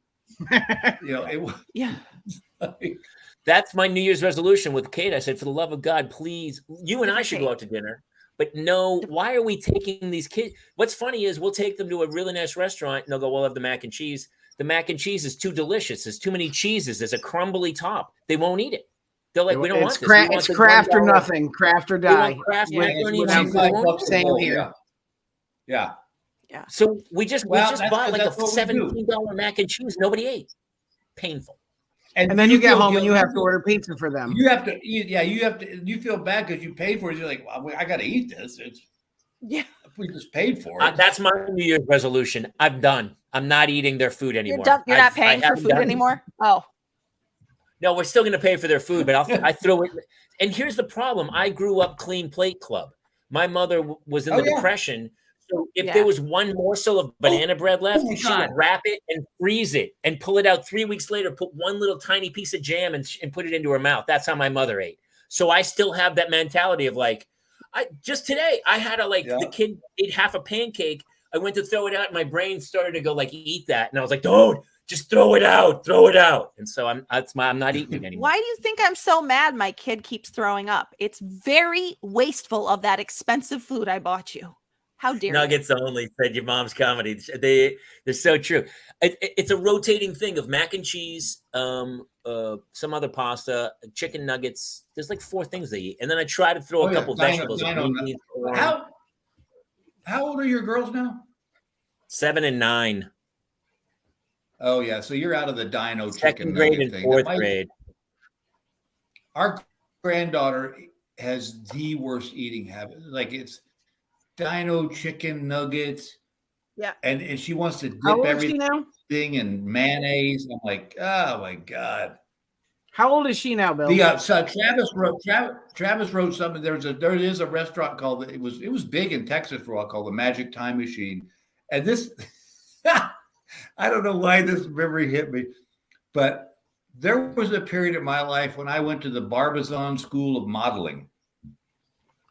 It was. Yeah. That's my New Year's resolution with Kate. I said, for the love of God, please, you and I should go out to dinner. But no, why are we taking these kids? What's funny is we'll take them to a really nice restaurant and they'll go, we'll have the mac and cheese. The mac and cheese is too delicious. There's too many cheeses. There's a crumbly top. They won't eat it. They're like, we don't want this. It's craft or nothing. Craft or die. Same here. Yeah. So we just bought like a $17 mac and cheese. Nobody ate. Painful. And then you get home and you have to order pizza for them. You have to eat. Yeah, you feel bad because you paid for it. You're like, well, I got to eat this. We just paid for it. That's my New Year's resolution. I'm done. I'm not eating their food anymore. You're not paying for food anymore? Oh. No, we're still going to pay for their food, but I throw it. And here's the problem. I grew up clean plate club. My mother was in the Depression. So if there was one morsel of banana bread left, she would wrap it and freeze it and pull it out 3 weeks later, put one little tiny piece of jam and put it into her mouth. That's how my mother ate. So I still have that mentality of like, just today I had the kid ate half a pancake. I went to throw it out and my brain started to go like, eat that. And I was like, don't just throw it out. And so I'm not eating it anymore. Why do you think I'm so mad my kid keeps throwing up? It's very wasteful of that expensive food I bought you. How dare Nuggets you? Only said your mom's comedy. They're so true. It's a rotating thing of mac and cheese, some other pasta, chicken nuggets. There's like 4 things they eat. And then I try to throw a couple vegetables. How old are your girls now? 7 and 9. Oh, yeah. So you're out of the dino Second grade and thing. 4th grade. Our granddaughter has the worst eating habit. Like it's dino chicken nuggets. Yeah. And she wants to dip everything in mayonnaise. I'm like, oh my God. How old is she now, Bill? Travis wrote something. There is a restaurant called it was big in Texas for a while called the Magic Time Machine. And this I don't know why this memory hit me, but there was a period in my life when I went to the Barbizon School of Modeling.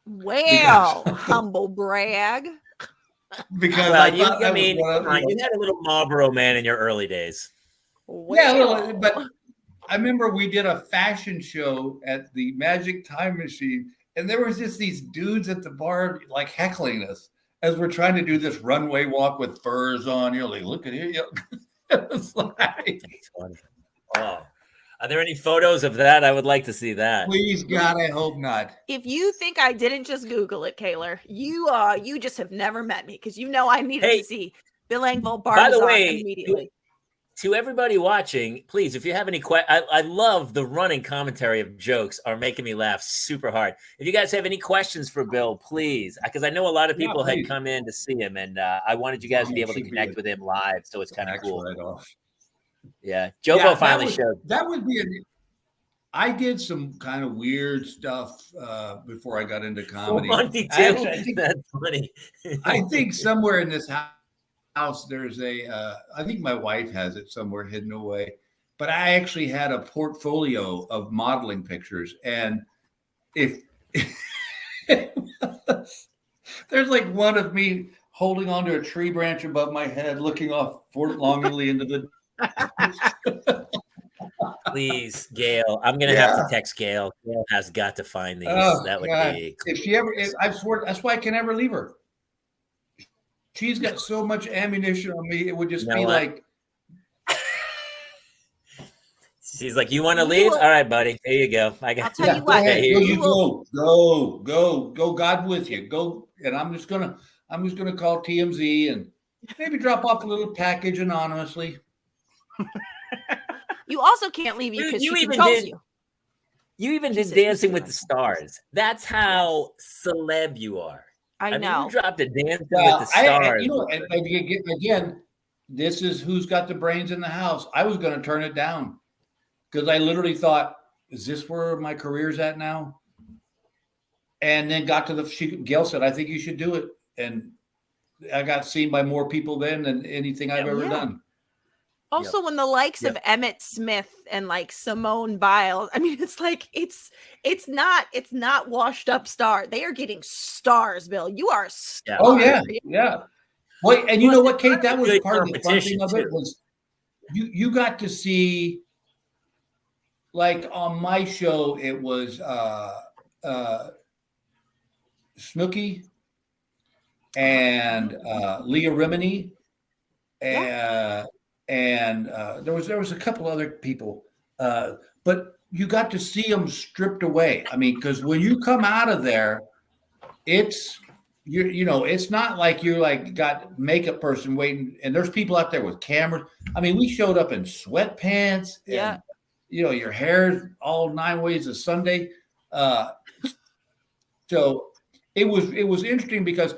Well, humble brag. Because you had a little Marlboro Man in your early days. Well. But I remember we did a fashion show at the Magic Time Machine, and there was just these dudes at the bar like heckling us as we're trying to do this runway walk with furs on. You're like, look at here. It was like, oh. Are there any photos of that? I would like to see that. Please, God, I hope not. If you think I didn't just Google it, Kaylor, you just have never met me because I needed to see Bill Engvall Barbizon immediately. To everybody watching, please, if you have any questions, I love the running commentary of jokes are making me laugh super hard. If you guys have any questions for Bill, please, because I know a lot of people had come in to see him, and I wanted you guys to be able to connect with him live, so it's kind of cool. Right off. Yeah, Jobo finally showed. That would be I did some kind of weird stuff before I got into comedy. That's funny. I think somewhere in this house there's I think my wife has it somewhere hidden away, but I actually had a portfolio of modeling pictures, and if there's like one of me holding onto a tree branch above my head, looking off longingly into the. Please, Gail. I'm gonna have to text Gail. Gail has got to find these. That would be cool. If she ever, I swear, that's why I can never leave her. She's got so much ammunition on me. It would just be like. She's like, "You want to leave? All right, buddy. There you go. I got. I'll tell you what. Go. God with you. Go. And I'm just gonna call TMZ and maybe drop off a little package anonymously. You also can't leave you Dude, because you she even controls did- you. You even She did said you Dancing said with that. the Stars. That's how celeb you are. I mean, know. you dropped a Dancing Well, with the Stars. Again, this is who's got the brains in the house. I was going to turn it down because I literally thought, is this where my career's at now? And then got to Gail said, I think you should do it. And I got seen by more people then than anything I've ever done. Also, when the likes of Emmett Smith and like Simone Biles, I mean, it's like it's not washed up star. They are getting stars, Bill. You are a star. Oh yeah. Well, and you know what, Kate? That was good part of the fun thing of it too. was you got to see, like on my show, it was Snooki and Leah Remini, and there was a couple other people, but you got to see them stripped away. I mean, because when you come out of there, it's it's not like you're like got makeup person waiting, and there's people out there with cameras. I mean, we showed up in sweatpants, and your hair's all 9 ways of Sunday. So it was interesting because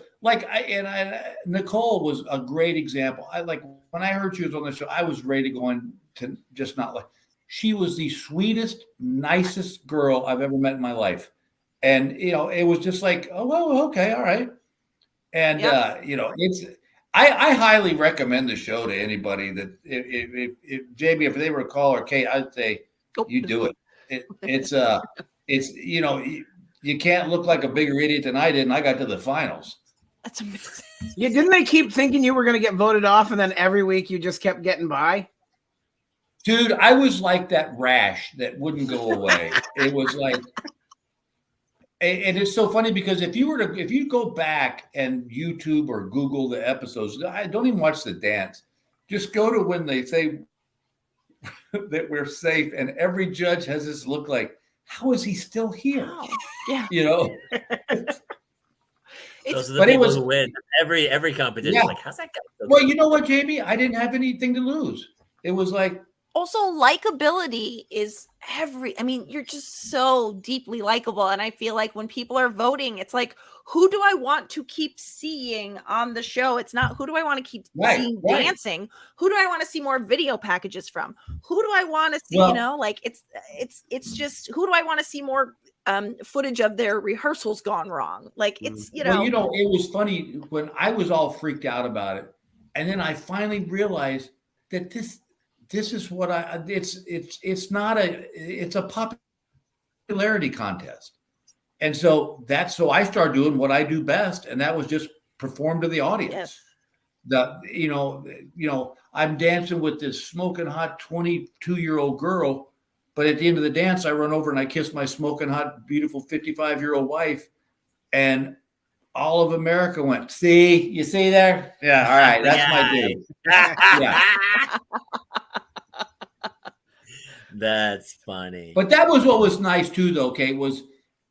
Nicole was a great example. I like when I heard she was on the show, I was ready to go in to just not like. She was the sweetest, nicest girl I've ever met in my life. And, it was just like, oh, well, okay. All right. And, I highly recommend the show to anybody that if Jamie, if they were a caller, Kate, I'd say you do it. It's you can't look like a bigger idiot than I did. And I got to the finals. That's amazing. Yeah, didn't they keep thinking you were going to get voted off, and then every week you just kept getting by? Dude, I was like that rash that wouldn't go away. It was like, and it's so funny because if you go back and YouTube or Google the episodes, I don't even watch the dance. Just go to when they say that we're safe, and every judge has this look like, how is he still here? Wow. Yeah. Those are the people who win every competition. Yeah. Like, how's that guy? Well, you know what, Jamie? I didn't have anything to lose. It was like. Also, likability is you're just so deeply likable. And I feel like when people are voting, it's like, who do I want to keep seeing on the show? It's not who do I want to keep seeing dancing? Who do I want to see more video packages from? Who do I want to see, it's just who do I want to see more footage of their rehearsals gone wrong? Like it's, it was funny when I was all freaked out about it. And then I finally realized that this is what it's a popularity contest. And so I started doing what I do best. And that was just perform to the audience. Yes. I'm dancing with this smoking hot 22-year-old girl, but at the end of the dance, I run over and I kiss my smoking hot, beautiful 55-year-old wife. And all of America went, see, you see there? Yeah. All right. That's my dude. Yeah. That's funny. But that was what was nice too, though, Kate, was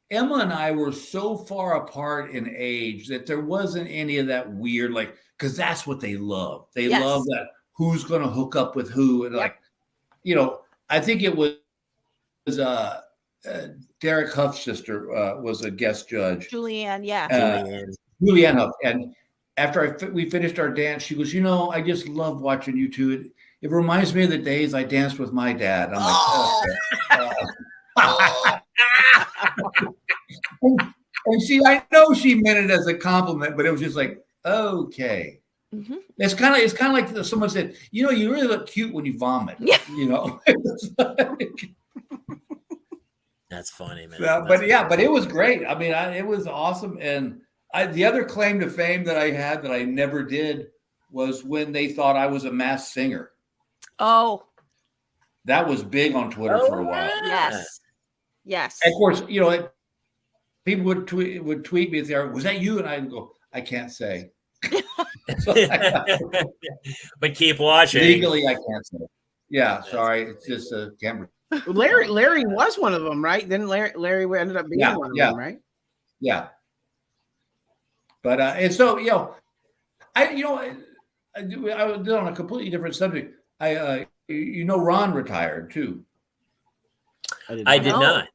Emma and I were so far apart in age that there wasn't any of that weird, like, because that's what they love. They love that who's going to hook up with who. And I think it was Derek Huff's sister was a guest judge. Julianne, Julianne Huff. And after we finished our dance, she goes, I just love watching you two. It reminds me of the days I danced with my dad. I'm like, and I know she meant it as a compliment, but it was just like, okay. Mm-hmm. It's kind of like someone said, you really look cute when you vomit. Yeah. That's funny, man. But it was great. I mean, it was awesome. And the other claim to fame that I had that I never did was when they thought I was a masked singer. Oh, that was big on Twitter for a while. Yes. And of course, people would tweet me, was that you? And I go, I can't say. But keep watching. Legally, I can't say. Yeah, sorry. It's just a camera. Larry was one of them, right? Then Larry ended up being one of them, right? Yeah. But and so I was on a completely different subject. Ron retired too. I did know. not.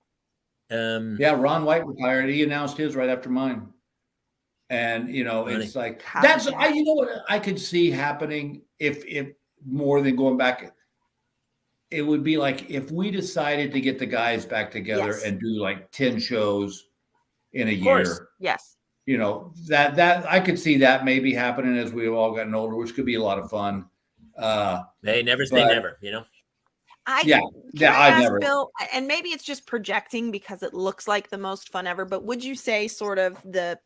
Yeah, Ron White retired. He announced his right after mine. And Funny. it's like How that's did that- you know what I could see happening if more than going back. It would be like if we decided to get the guys back together Yes. and do like 10 shows in a Of course. year. Yes. That I could see that maybe happening as we've all gotten older, which could be a lot of fun. They never say but- never, you know. Can I I ask never. Bill, and maybe it's just projecting because it looks like the most fun ever, but would you say sort of the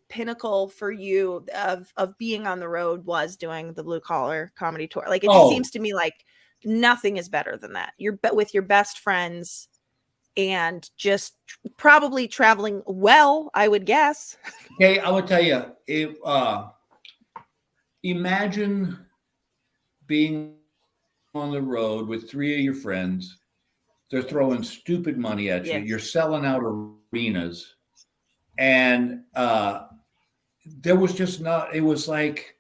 pinnacle for you of being on the road was doing the Blue Collar Comedy Tour? Like it just seems to me like nothing is better than that. You're with your best friends and just probably traveling well, I would guess. Okay, I would tell you, imagine being on the road with 3 of your friends. They're throwing stupid money at you. Yes. You're selling out arenas. And there was just not, it was like,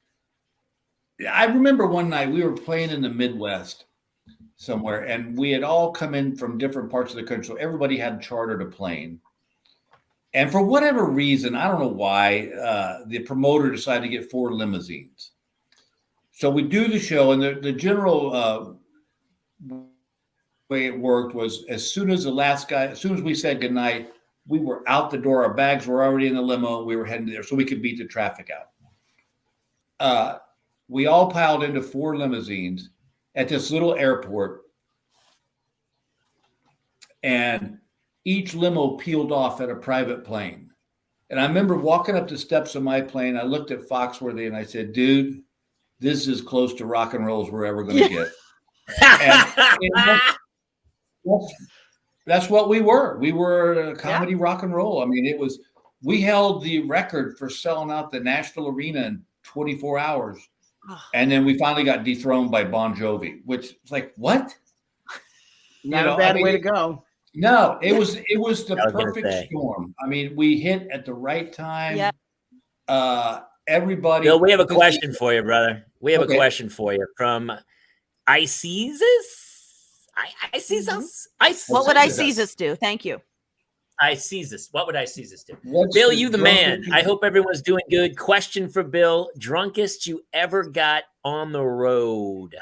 I remember one night we were playing in the Midwest somewhere, and we had all come in from different parts of the country. So everybody had chartered a plane. And for whatever reason, I don't know why, the promoter decided to get 4 limousines. So we do the show, and the general way it worked was as soon as we said goodnight, we were out the door. Our bags were already in the limo. We were heading there so we could beat the traffic out. We all piled into 4 limousines at this little airport, and each limo peeled off at a private plane. And I remember walking up the steps of my plane. I looked at Foxworthy and I said, dude, this is close to rock and roll as we're ever going to get. And that's what we were. We were comedy rock and roll. I mean, we held the record for selling out the Nashville Arena in 24 hours. And then we finally got dethroned by Bon Jovi, which is like, what? Not a bad way to go. No, it was the perfect storm. I mean, we hit at the right time. Yeah. Everybody. Bill, we have a question for you, brother. We have a question for you from Icesus. What would Icesus do? Thank you. Icesus. What would Icesus do? What's Bill, the you the man. I hope everyone's doing good. Question for Bill. Drunkest you ever got on the road?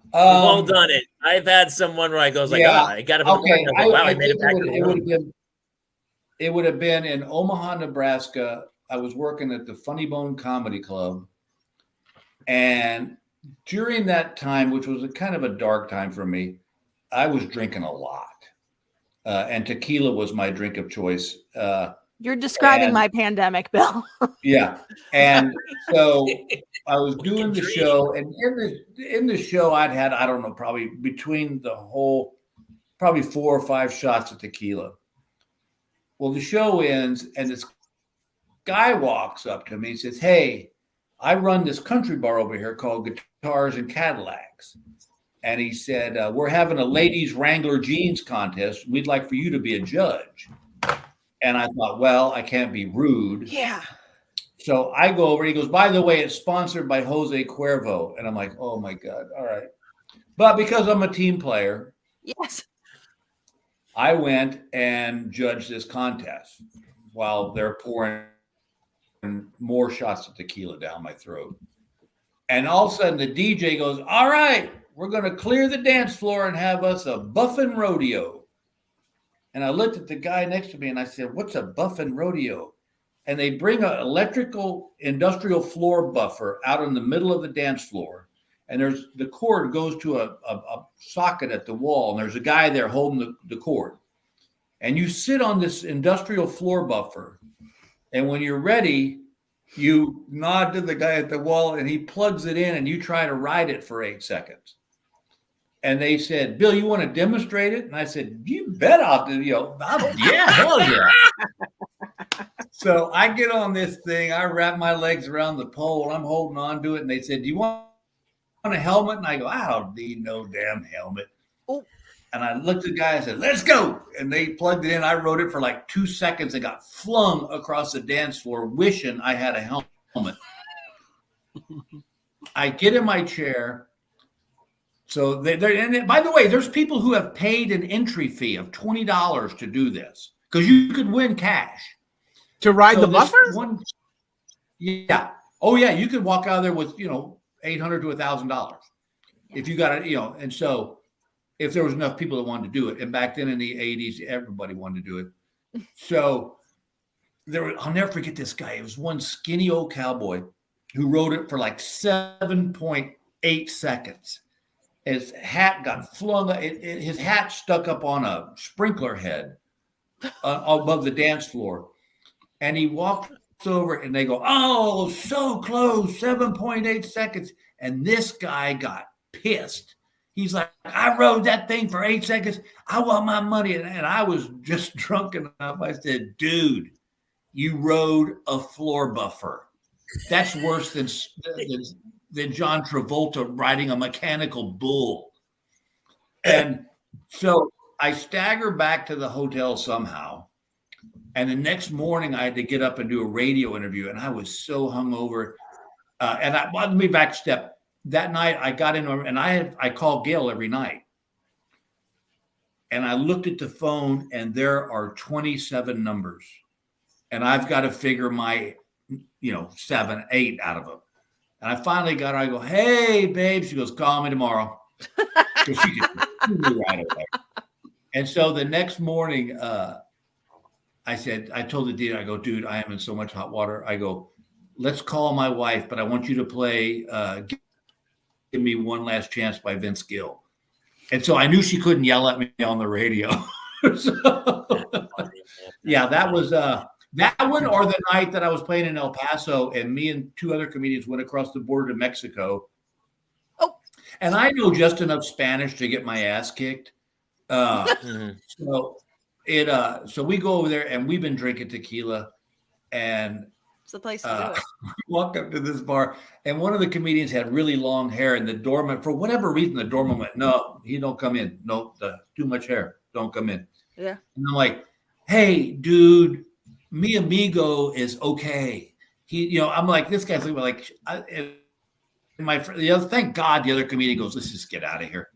We've all done it. I've had someone where I goes like, I got him. Okay. Wow, I made it back to the room. It would have been in Omaha, Nebraska. I was working at the Funny Bone Comedy Club. And during that time, which was a kind of a dark time for me, I was drinking a lot. And tequila was my drink of choice. You're describing my pandemic, Bill. Yeah. And so I was doing the show, and in the show I'd had, I don't know, probably between the whole, probably 4 or 5 shots of tequila. Well, the show ends, and this guy walks up to me and says, hey, I run this country bar over here called Guitars and Cadillacs. And he said, we're having a ladies Wrangler jeans contest. We'd like for you to be a judge. And I thought, well, I can't be rude. Yeah. So I go over. He goes, by the way, it's sponsored by Jose Cuervo. And I'm like, oh, my God. All right. But because I'm a team player. Yes. I went and judged this contest while they're pouring more shots of tequila down my throat. And all of a sudden the DJ goes, all right, we're going to clear the dance floor and have us a buffin rodeo. And I looked at the guy next to me and I said, what's a buffin rodeo? And they bring an electrical industrial floor buffer out in the middle of the dance floor. And the cord goes to a socket at the wall. And there's a guy there holding the cord. And you sit on this industrial floor buffer. And when you're ready, you nod to the guy at the wall and he plugs it in and you try to ride it for 8 seconds. And they said, Bill, you want to demonstrate it? And I said, you bet I'll do, yeah, hell yeah. So I get on this thing, I wrap my legs around the pole, and I'm holding on to it. And they said, do you want a helmet? And I go, I don't need no damn helmet. Oh. And I looked at the guy and said, let's go. And they plugged it in. I rode it for like 2 seconds and got flung across the dance floor, wishing I had a helmet. I get in my chair. So and by the way, there's people who have paid an entry fee of $20 to do this because you could win cash. To ride the buffer? Yeah. Oh yeah. You could walk out of there with, $800 to $1,000 if you got it, and so if there was enough people that wanted to do it. And back then in the 80s, everybody wanted to do it. So I'll never forget this guy. It was one skinny old cowboy who rode it for like 7.8 seconds. His hat got flung. His hat stuck up on a sprinkler head above the dance floor. And he walked over and they go, oh, so close, 7.8 seconds. And this guy got pissed. He's like, I rode that thing for 8 seconds. I want my money. And I was just drunk enough. I said, dude, you rode a floor buffer. That's worse than John Travolta riding a mechanical bull. And so I stagger back to the hotel somehow. And the next morning I had to get up and do a radio interview. And I was so hungover. Let me backstep. That night I got in and I called Gail every night. And I looked at the phone and there are 27 numbers. And I've got to figure my, 7, 8 out of them. And I finally got her. I go, hey, babe. She goes, call me tomorrow. So she me right away. And so the next morning, I told the dealer, I go, dude, I am in so much hot water. I go, let's call my wife, but I want you to play Give Me One Last Chance by Vince Gill. And so I knew she couldn't yell at me on the radio. So, yeah, that was that one, or the night that I was playing in El Paso and me and 2 other comedians went across the border to Mexico. Oh, and I know just enough Spanish to get my ass kicked. So we go over there and we've been drinking tequila, and it's the place to do it. We walk up to this bar, and one of the comedians had really long hair, and the doorman, for whatever reason, the doorman went, no, he don't come in. No, too much hair. Don't come in. Yeah. And I'm like, hey, dude, mi amigo is okay. He, I'm like, this guy's like, thank God the other comedian goes, let's just get out of here.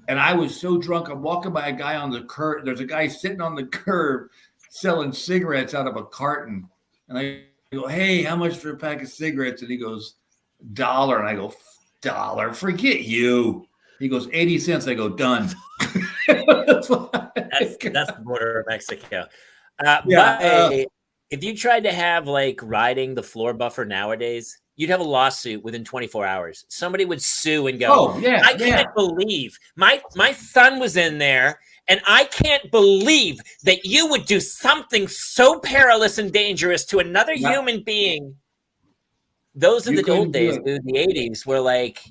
And I was so drunk. I'm walking by a guy on the curb. There's a guy sitting on the curb selling cigarettes out of a carton. And I go, hey, how much for a pack of cigarettes? And he goes, $1. And I go, $1? Forget you. He goes, 80 cents. I go, done. That's the border of Mexico. If you tried to have like riding the floor buffer nowadays, you'd have a lawsuit within 24 hours. Somebody would sue and go, I can't believe my son was in there, and I can't believe that you would do something so perilous and dangerous to another human being. Those are the old days, dude, the 80s, were like,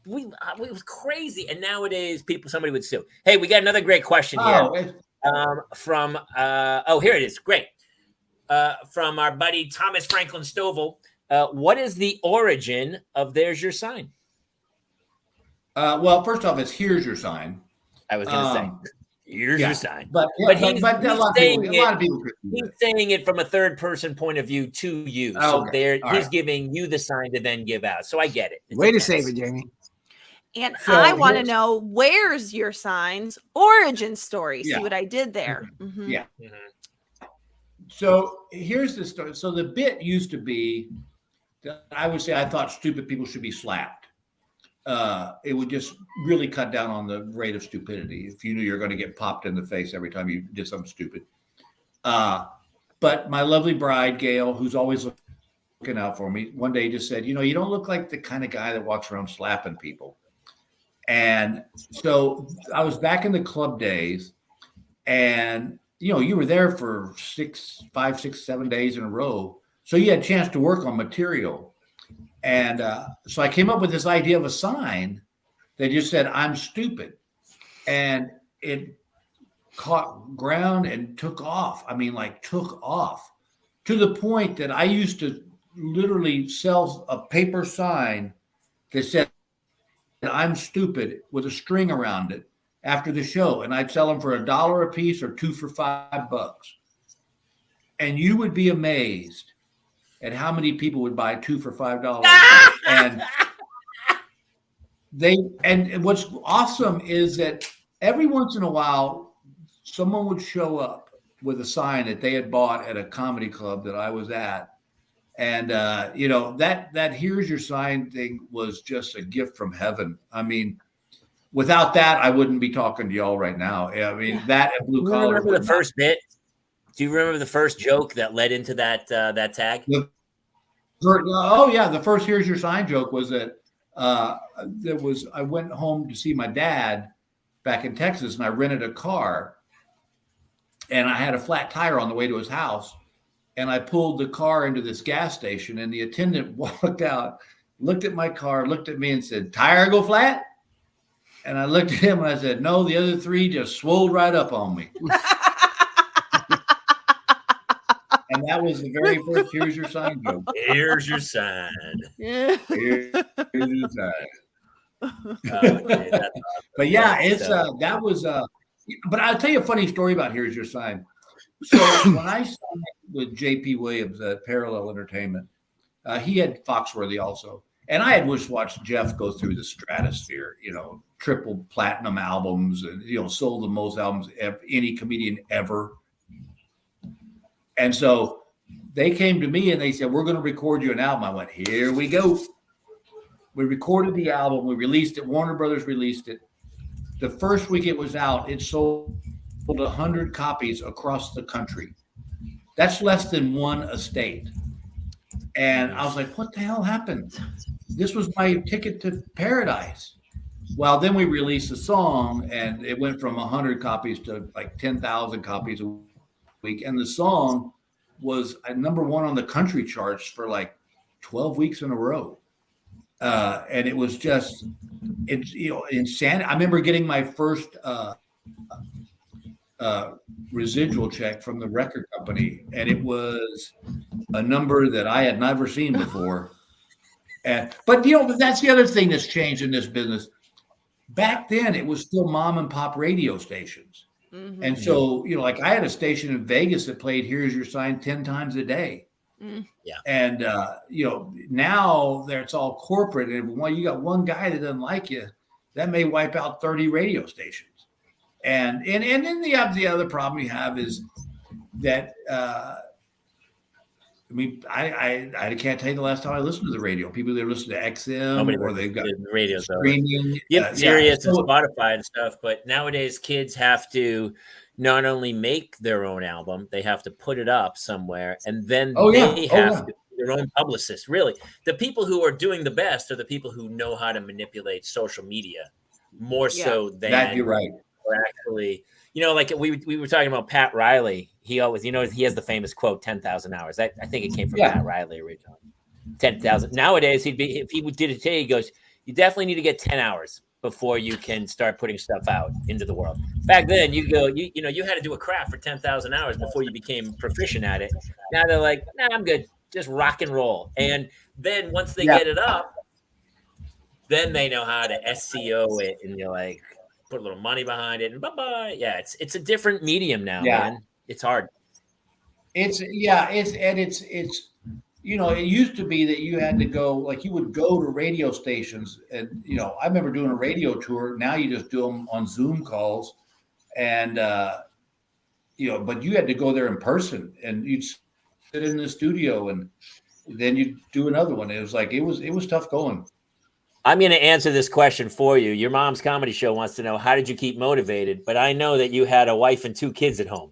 it was crazy. And nowadays, somebody would sue. Hey, we got another great question here. Here it is. Great. From our buddy Thomas Franklin Stovall. What is the origin of There's Your Sign? Well, first off, it's Here's Your Sign. I was going to say, Here's Your Sign. But he's saying it from a third person point of view to you. So he's giving you the sign to then give out. So I get it. Way to save it, Jamie. And I want to know, where's your sign's origin story? See what I did there? Mm-hmm. Yeah. Mm-hmm. So here's the story. So the bit used to be that I would say I thought stupid people should be slapped. It would just really cut down on the rate of stupidity if you knew you were going to get popped in the face every time you did something stupid. But my lovely bride, Gail, who's always looking out for me, one day just said, you don't look like the kind of guy that walks around slapping people. And so I was back in the club days, and you were there for 5, 6, 7 days in a row. So you had a chance to work on material. And so I came up with this idea of a sign that just said, I'm stupid. And it caught ground and took off. I mean, took off to the point that I used to literally sell a paper sign that said, I'm stupid, with a string around it after the show. And I'd sell them for $1 a piece or 2 for $5. And you would be amazed and how many people would buy 2 for $5. And what's awesome is that every once in a while, someone would show up with a sign that they had bought at a comedy club that I was at. And, that here's your sign thing was just a gift from heaven. I mean, without that, I wouldn't be talking to y'all right now. I mean, that and blue collar. Remember the first bit? Do you remember the first joke that led into that tag? The first "Here's Your Sign" joke was that I went home to see my dad back in Texas, and I rented a car, and I had a flat tire on the way to his house, and I pulled the car into this gas station, and the attendant walked out, looked at my car, looked at me, and said, "Tire go flat?" And I looked at him and I said, "No, the other 3 just swolled right up on me." And that was the very first "Here's Your Sign" joke. Here's your sign. Here's your sign. Okay, But yeah, it's that was but I'll tell you a funny story about "Here's Your Sign." So when I signed with JP Williams at Parallel Entertainment, he had Foxworthy also. And I had just watched Jeff go through the stratosphere, triple platinum albums and, sold the most albums of any comedian ever. And so they came to me and they said, "We're going to record you an album." I went, "Here we go." We recorded the album. We released it. Warner Brothers released it. The first week it was out, it sold 100 copies across the country. That's less than one estate. And I was like, what the hell happened? This was my ticket to paradise. Well, then we released a song and it went from 100 copies to like 10,000 copies a week. And the song was number 1 on the country charts for like 12 weeks in a row. And it was just, insanity. I remember getting my first residual check from the record company, and it was a number that I had never seen before. But that's the other thing that's changed in this business. Back then, it was still mom and pop radio stations. Mm-hmm. And so, like I had a station in Vegas that played "Here's Your Sign" 10 times a day. Mm. Yeah. And, now it's all corporate. And when you got one guy that doesn't like you, that may wipe out 30 radio stations. And then the other problem you have is that, I can't tell you the last time I listened to the radio. People that listen to XM or they've got the radio streaming. Sirius and Spotify and stuff. But nowadays, kids have to not only make their own album, they have to put it up somewhere, and then they have to be their own publicist. Really, the people who are doing the best are the people who know how to manipulate social media more so than that. You're right. Or actually, like we were talking about Pat Riley. He always, he has the famous quote, 10,000 hours. I think it came from Pat Riley originally. 10,000. Nowadays, if he did it today, he goes, "You definitely need to get 10 hours before you can start putting stuff out into the world." Back then, you had to do a craft for 10,000 hours before you became proficient at it. Now they're like, "Nah, I'm good. Just rock and roll." And then once they get it up, then they know how to SEO it, and you're like, put a little money behind it, and bye-bye. Yeah, it's a different medium now, man. It's hard. It used to be that you had to go, like you would go to radio stations and, I remember doing a radio tour. Now you just do them on Zoom calls and, but you had to go there in person and you'd sit in the studio and then you'd do another one. It was like, it was tough going. I'm going to answer this question for you. Your mom's comedy show wants to know, how did you keep motivated? But I know that you had a wife and 2 kids at home.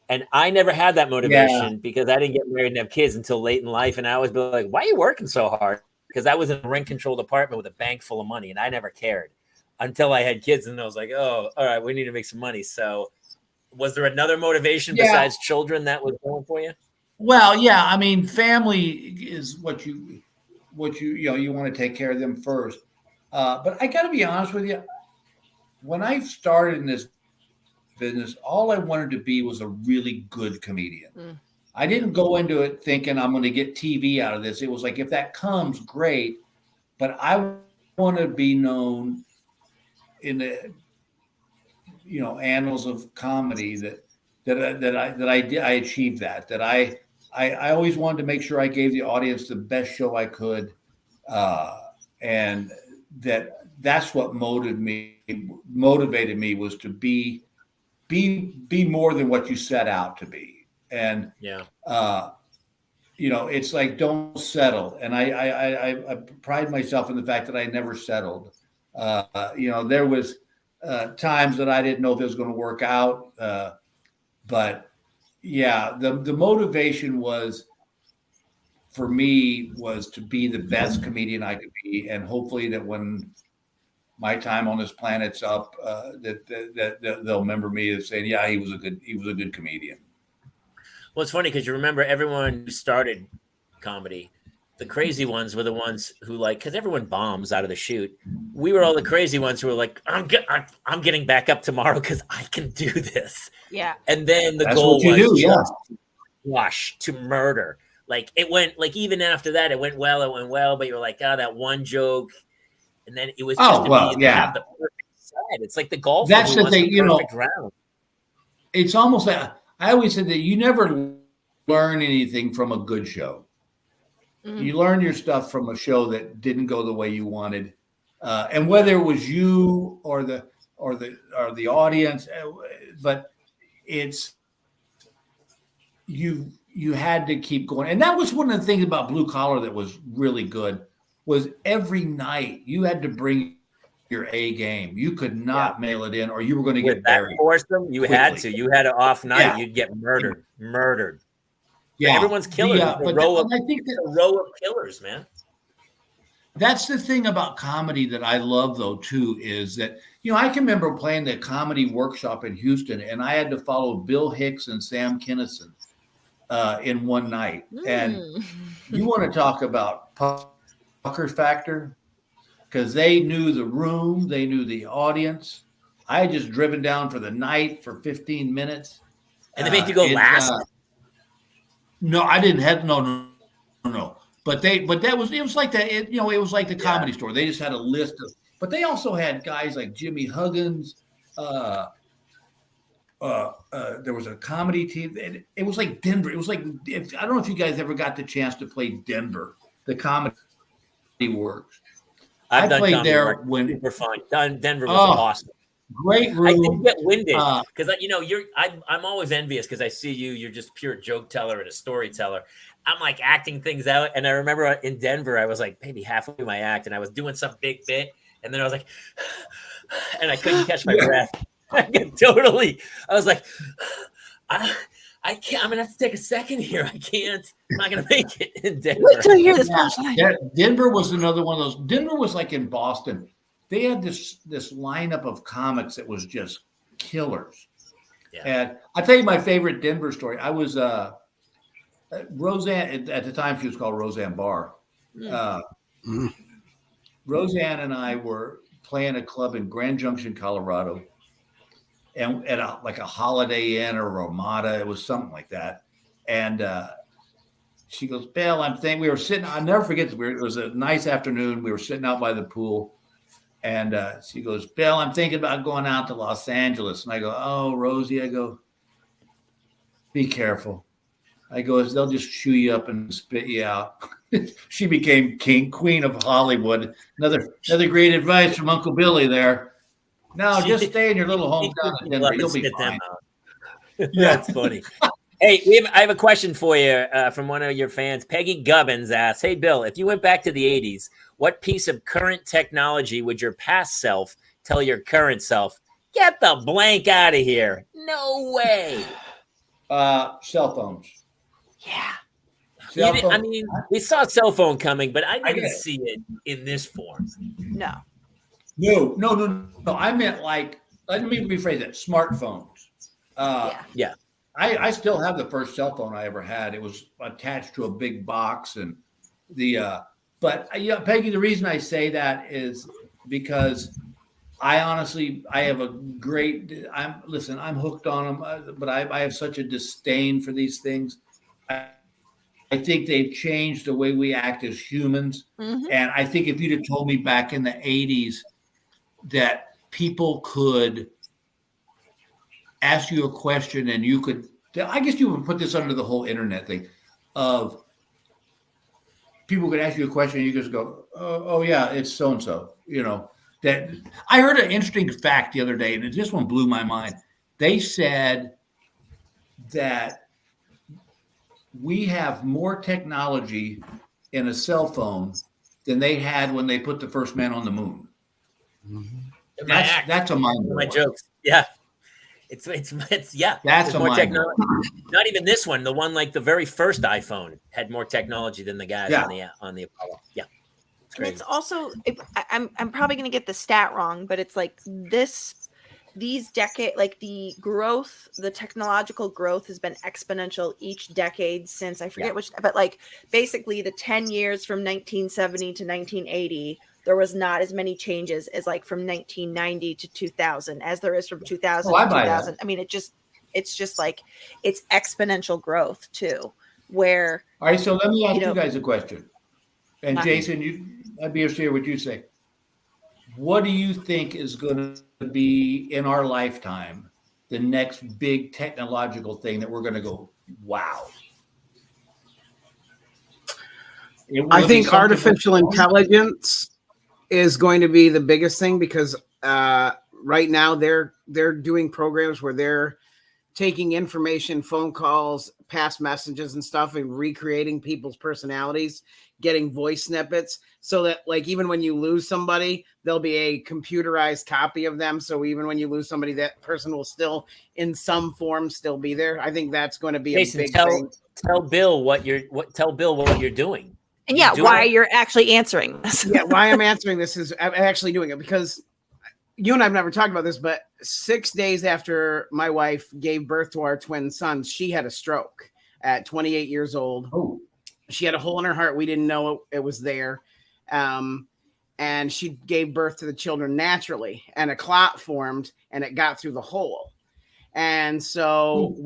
And I never had that motivation because I didn't get married and have kids until late in life. And I always be like, why are you working so hard? Because I was in a rent-controlled apartment with a bank full of money, and I never cared until I had kids. And I was like, oh, all right, we need to make some money. So was there another motivation besides children that was going for you? Well, yeah. I mean, family is what you want to take care of them first. But I got to be honest with you. When I started in this business, all I wanted to be was a really good comedian. I didn't go into it thinking I'm going to get TV out of this. It was like, if that comes, great. But I want to be known in the, annals of comedy that I achieved that I I always wanted to make sure I gave the audience the best show I could. And that's what motivated me was to be more than what you set out to be. And, it's like, don't settle. And I pride myself in the fact that I never settled. There was times that I didn't know if it was going to work out. But yeah, the motivation for me was to be the best comedian I could be. And hopefully that when my time on this planet's up, that they'll remember me as saying, yeah, he was a good comedian. Well, it's funny because you remember everyone who started comedy, the crazy ones were the ones who because everyone bombs out of the chute. We were all the crazy ones who were like, I'm getting back up tomorrow because I can do this. Yeah. And then the goal was rush to murder. Like it went even after that, it went well, but you were like, that one joke. And then it was just have the perfect side. It's like the golf. That's the thing, round. It's almost like I always said that you never learn anything from a good show. Mm-hmm. You learn your stuff from a show that didn't go the way you wanted, and whether it was you or the audience, but it's you had to keep going. And that was one of the things about Blue Collar that was really good. Was every night you had to bring your A game. You could not mail it in, or you were going to get buried. You had an off night. You'd get murdered. Yeah, everyone's killers. I think a row of killers, man. That's the thing about comedy that I love, though, too, is that I can remember playing the comedy workshop in Houston, and I had to follow Bill Hicks and Sam Kinison in one night. And you want to talk about pucker factor, because they knew the room, they knew the audience. I had just driven down for the night for 15 minutes. And they made you go last? No, I didn't have no. But it was like that. It was like the Comedy Store. They just had a list of, but they also had guys like Jimmy Huggins. There was a comedy team. It was like Denver. It was like, I don't know if you guys ever got the chance to play Denver, the Comedy Works. I played there when super fun. Denver was awesome. Great room. I did get winded because I'm always envious because I see you're just pure joke teller and a storyteller. I'm like acting things out, and I remember in Denver I was like maybe halfway through my act, and I was doing some big bit, and then I was like, and I couldn't catch my breath. I was like, I can't. I'm gonna have to take a second here. I can't. I'm not gonna make it in Denver. Wait till you hear this punchline. Denver was another one of those. Denver was like in Boston. They had this lineup of comics that was just killers. Yeah. And I'll tell you my favorite Denver story. I was Roseanne at the time. She was called Roseanne Barr. Roseanne and I were playing a club in Grand Junction, Colorado. And at a Holiday Inn or Ramada, it was something like that. And she goes, Bill, we were sitting, I'll never forget this. It was a nice afternoon. We were sitting out by the pool. And she goes, Bill, I'm thinking about going out to Los Angeles. And I go, oh, Rosie, I go, be careful. I go, they'll just chew you up and spit you out. She became queen of Hollywood. Another great advice from Uncle Billy there. No, just stay in your little hometown in Denver. You'll be fine. That's funny. Hey, I have a question for you from one of your fans. Peggy Gubbins asks, hey, Bill, if you went back to the 80s, what piece of current technology would your past self tell your current self, get the blank out of here? No way. Cell phones. Yeah. We saw a cell phone coming, but I didn't see it in this form. No. No. I meant let me rephrase that. Smartphones. Yeah. I still have the first cell phone I ever had. It was attached to a big box, and but Peggy, the reason I say that is because I have a great. I'm hooked on them, but I have such a disdain for these things. I think they've changed the way we act as humans, and I think if you'd have told me back in the 80s that people could ask you a question and you could, I guess you would put this under the whole internet thing. of people could ask you a question and you just go, oh yeah, it's so-and-so, that I heard an interesting fact the other day, and this one blew my mind. They said that we have more technology in a cell phone than they had when they put the first man on the moon. That's a mind blower. My jokes. Yeah. It's yeah. That's more technology. Not even this one. The one like the very first iPhone had more technology than the guys on the Apollo. Yeah. And it's also, I'm probably going to get the stat wrong, but it's like these decades, like the technological growth has been exponential each decade since, I forget which, but like basically the 10 years from 1970 to 1980, there was not as many changes as like from 1990 to 2000 as there is from 2000 to 2000. I mean, it's just like, it's exponential growth too, where. All right. So let me ask you guys a question. And Jason, I'd be interested to hear what you say. What do you think is going to be in our lifetime the next big technological thing that we're going to go, wow? I think artificial intelligence is going to be the biggest thing, because right now they're doing programs where they're taking information, phone calls, past messages and stuff, and recreating people's personalities, getting voice snippets, so that like even when you lose somebody, there'll be a computerized copy of them. So even when you lose somebody, that person will still in some form still be there. I think that's going to be Jason, a big thing. Tell Bill what you're doing. And why you're actually answering this. Yeah, why I'm answering this is I'm actually doing it because you and I've never talked about this, but 6 days after my wife gave birth to our twin sons, she had a stroke at 28 years old. Oh. She had a hole in her heart. We didn't know it was there. And she gave birth to the children naturally, and a clot formed and it got through the hole. And so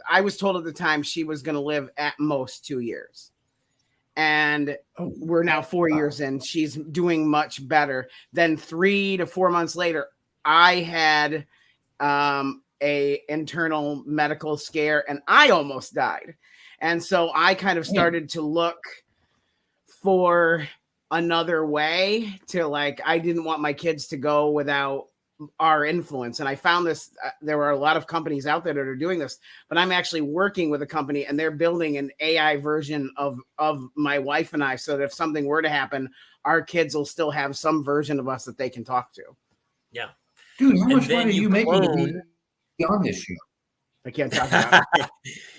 I was told at the time she was going to live at most 2 years. And we're now 4 years in. She's doing much better. Then 3 to 4 months later, I had a internal medical scare and I almost died. And so I kind of started to look for another way to, like, I didn't want my kids to go without our influence. And I found this, there are a lot of companies out there that are doing this, but I'm actually working with a company and they're building an AI version of my wife and I, so that if something were to happen, our kids will still have some version of us that they can talk to. Yeah. Dude, how much money are you making to be on this show? I can't talk about it.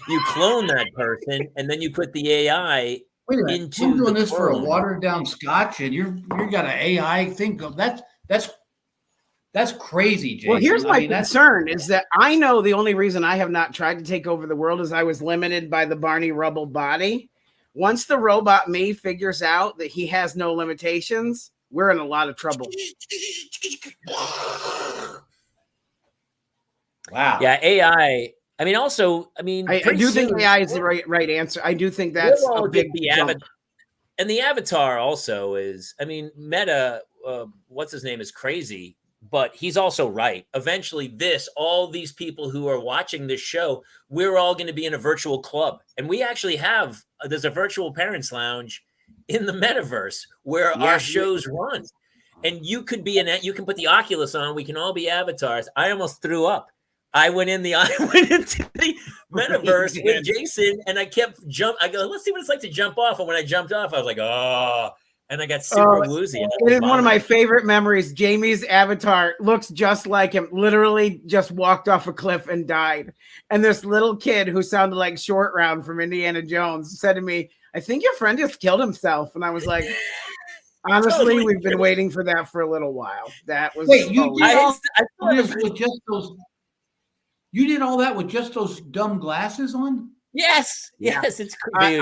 You clone that person and then you put the AI into I'm doing this for a watered down scotch and you got an AI thing. That's crazy, Jason. Well, here's my concern is that I know the only reason I have not tried to take over the world is I was limited by the Barney Rubble body. Once the robot me figures out that he has no limitations, we're in a lot of trouble. Wow. Yeah, AI. I mean, also, I do think AI is the right answer. I do think that's a big jump. And the avatar also is, I mean, Meta, what's his name, is crazy, but he's also right. Eventually all these people who are watching this show, we're all going to be in a virtual club. And we actually there's a virtual parents lounge in the metaverse where our shows run. And you can put the Oculus on. We can all be avatars. I almost threw up. I went into the metaverse with Jason and I kept I go, let's see what it's like to jump off. And when I jumped off, I was like, oh, and I got super woozy. It is one of my favorite memories. Jamie's avatar looks just like him, literally just walked off a cliff and died. And this little kid who sounded like Short Round from Indiana Jones said to me, I think your friend just killed himself. And I was like, honestly, we've been waiting for that for a little while. That was You did all that with just those dumb glasses on? Yes. It's crazy.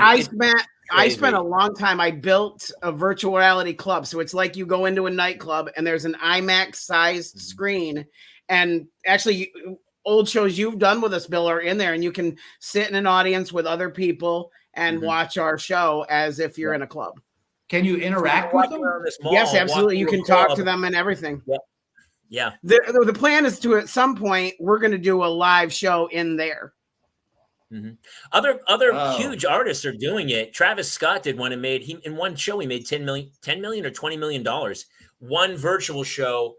I spent a long time. I built a virtual reality club. So it's like you go into a nightclub and there's an IMAX sized screen. And actually, old shows you've done with us, Bill, are in there. And you can sit in an audience with other people and watch our show as if you're in a club. Can you interact with them? Yes, absolutely. You can talk to them and everything. Yeah. The plan is to, at some point, we're going to do a live show in there. Mhm. Other Oh. huge artists are doing it. Travis Scott did one and in one show he made 10 million or $20 million. One virtual show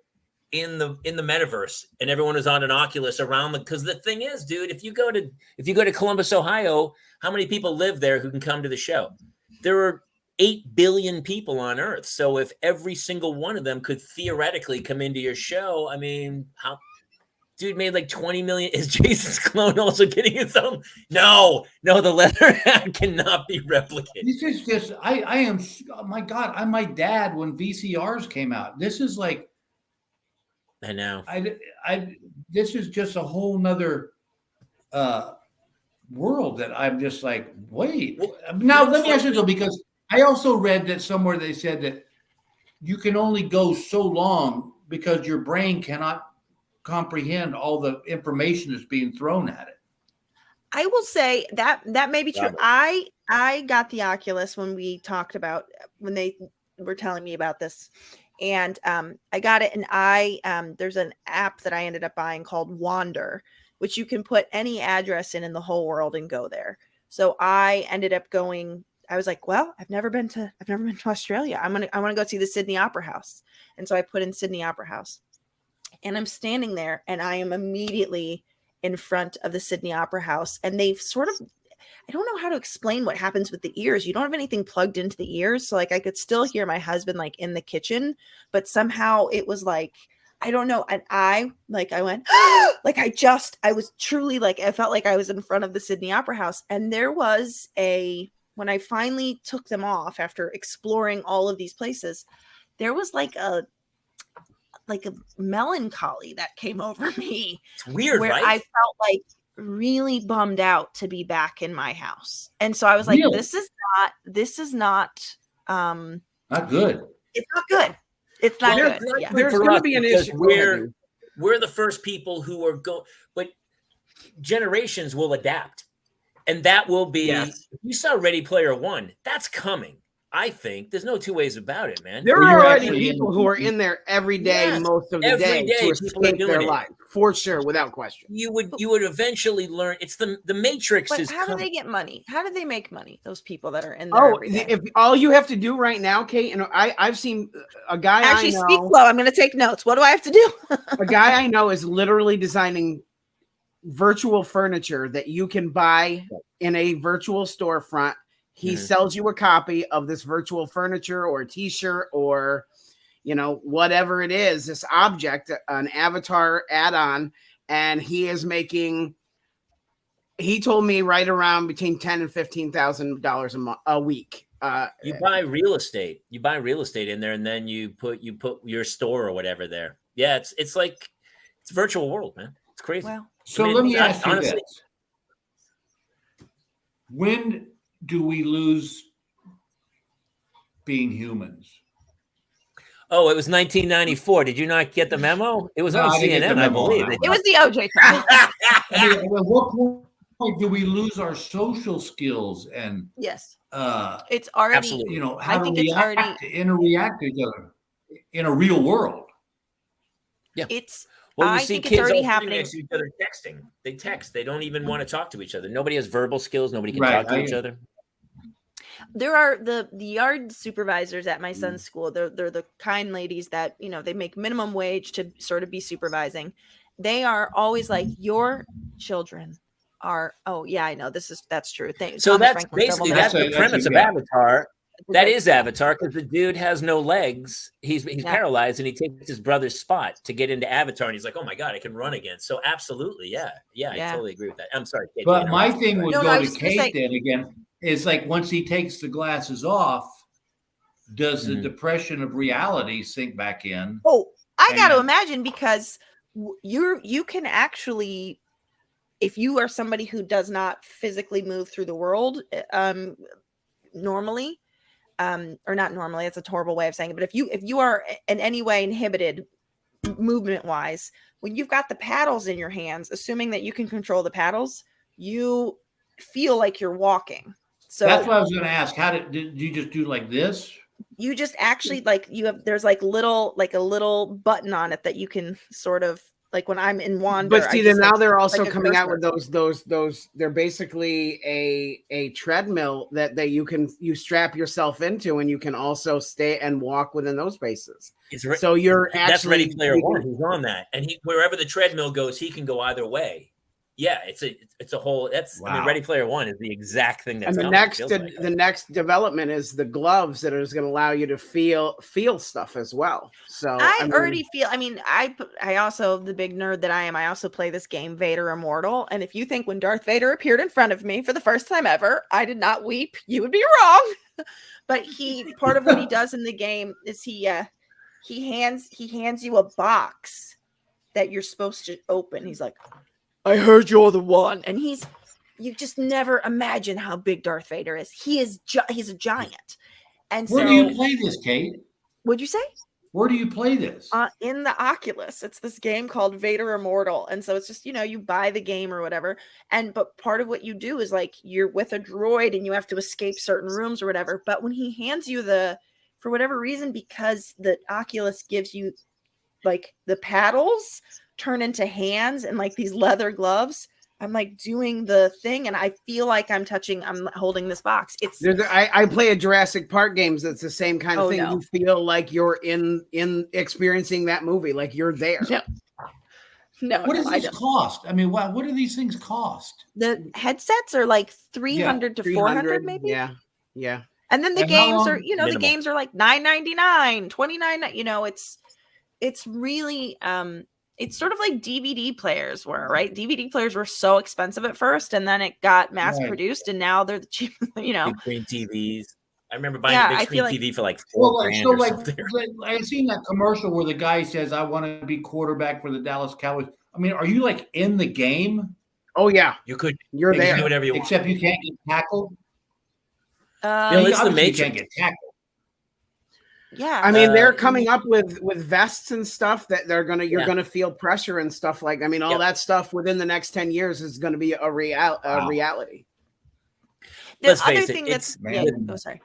in the metaverse, and everyone was on an Oculus around because the thing is, dude, if you go to Columbus, Ohio, how many people live there who can come to the show? There are 8 billion people on Earth. So if every single one of them could theoretically come into your show, I mean, how dude made like 20 million. Is Jason's clone also getting his own? No, the leather hat cannot be replicated. This is just, I am, oh my God, I'm my dad when VCRs came out. This is like, I know. This is just a whole nother world that I'm just like, wait. Now, let me ask you this, because I also read that somewhere they said that you can only go so long because your brain cannot comprehend all the information that's being thrown at it. I will say that may be true. I got the Oculus when we talked about, when they were telling me about this, and I got it, and there's an app that I ended up buying called Wander, which you can put any address in the whole world and go there. So I ended up going. I was like, well, I've never been to Australia. I want to go see the Sydney Opera House, and so I put in Sydney Opera House. And I'm standing there and I am immediately in front of the Sydney Opera House. And they've sort of, I don't know how to explain what happens with the ears. You don't have anything plugged into the ears. So like I could still hear my husband like in the kitchen, but somehow it was like, I don't know. And I went, like I was truly like, I felt like I was in front of the Sydney Opera House. And there was when I finally took them off after exploring all of these places, there was like a melancholy that came over me. It's weird, where right? I felt like really bummed out to be back in my house. And so I was like, Really? this is not Not good. It's not good. It's not good. Yeah. There's going to be an issue. We're the first people who are but generations will adapt. And that will be, Yes. You saw Ready Player One, that's coming. I think there's no two ways about it, man. There Well, are you're already actually people who are in there every day, Yes, most of the every day, day to people are escape doing their it. life, for sure, without question. You would eventually learn. It's the Matrix But is how do coming. they get money? How do they make money? Those people that are in there Oh, every day. if all you have to do right now, Kate, and I've seen a guy Actually, I speak know. slow. I'm going to take notes. What do I have to do? A guy I know is literally designing virtual furniture that you can buy in a virtual storefront. He sells you a copy of this virtual furniture or a t-shirt or, whatever it is, this object, an avatar add-on. And he is making, he told me right around between $10,000 and $15,000 a week. You buy real estate. You buy real estate in there, and then you put your store or whatever there. Yeah, it's like it's a virtual world, man. It's crazy. Well, So let me ask you this. When do we lose being humans? Oh, it was 1994. Did you not get the memo? It was No, on I didn't get CNN, the I memo on believe. that it was the OJ trial. I mean, at what point do we lose our social skills and Yes. Absolutely. It's already, how I to think it's already, interact to each other in a real world? Yeah. it's, Well, you I see think it's kids already all sitting happening. next to each other texting. They text. They don't even want to talk to each other. Nobody has verbal skills. Nobody can Right, talk to each other. There are the yard supervisors at my son's school. They're the kind ladies that, they make minimum wage to sort of be supervising. They are always like, your children are, oh yeah, I know that's true. So Thomas that's Franklin basically Thermal that's Management. the premise of yeah. Avatar. It's a That great is show. Avatar because the dude has no legs. He's paralyzed and he takes his brother's spot to get into Avatar. And he's like, oh my God, I can run again. So absolutely. Yeah. I totally agree with that. I'm sorry. Kate, But to my interrupt you, thing but- would No, go I to was just gonna Kate say- then again. Is like once he takes the glasses off, does the depression of reality sink back in? Oh, I got to And- imagine because you can actually, if you are somebody who does not physically move through the world, normally, or not normally, it's a horrible way of saying it, but if you are in any way inhibited movement wise, when you've got the paddles in your hands, assuming that you can control the paddles, you feel like you're walking. So That's what I was going to ask. How did you just do like this? you just actually there's like a little button on it that you can sort of Like when I'm in Wander. But see, I then just, now like, they're also like a coming out cursor. with those. They're basically a treadmill that you strap yourself into, and you can also stay and walk within those spaces. So you're that's Ready actually Player One. He's on that, and wherever the treadmill goes, he can go either way. Yeah, it's a whole. I mean, Wow. Ready Player One is the exact thing that's And coming. the next development is the gloves that is going to allow you to feel stuff as well. So I already feel. I mean, I also, the big nerd that I am, I also play this game Vader Immortal. And if you think when Darth Vader appeared in front of me for the first time ever, I did not weep, you would be wrong. But part of what he does in the game is he hands you a box that you're supposed to open. He's like, I heard you're the one, and you just never imagine how big Darth Vader is. He's a giant. And where do you play this, Kate? What'd you say? Where do you play this? In the Oculus. It's this game called Vader Immortal. And so it's just, you buy the game or whatever. But part of what you do is like you're with a droid and you have to escape certain rooms or whatever. But when he hands you for whatever reason, because the Oculus gives you like the paddles turn into hands and like these leather gloves, I'm like doing the thing and I feel like I'm holding this box. I play a Jurassic Park games that's the same kind of thing. No. You feel like you're in experiencing that movie, like you're there. No. What does this cost? I mean, what do these things cost? The headsets are like 300 to 400 maybe. Yeah. And then the games are, the games are like $9.99, $29. It's really it's sort of like DVD players were, right? DVD players were so expensive at first, and then it got mass produced, and now they're the cheap, Big screen TVs. I remember buying a big screen TV for like $4,000 so or like, something. I've seen that commercial where the guy says, I want to be quarterback for the Dallas Cowboys. I mean, are you like in the game? Oh, yeah. You're there. Do whatever you want. Except you can't get tackled? It's the Matrix. You can't get tackled. Yeah, I mean, they're coming up with vests and stuff that you're gonna feel pressure and stuff like. I mean, all that stuff within the next 10 years is going to be a reality. Let's face it, sorry.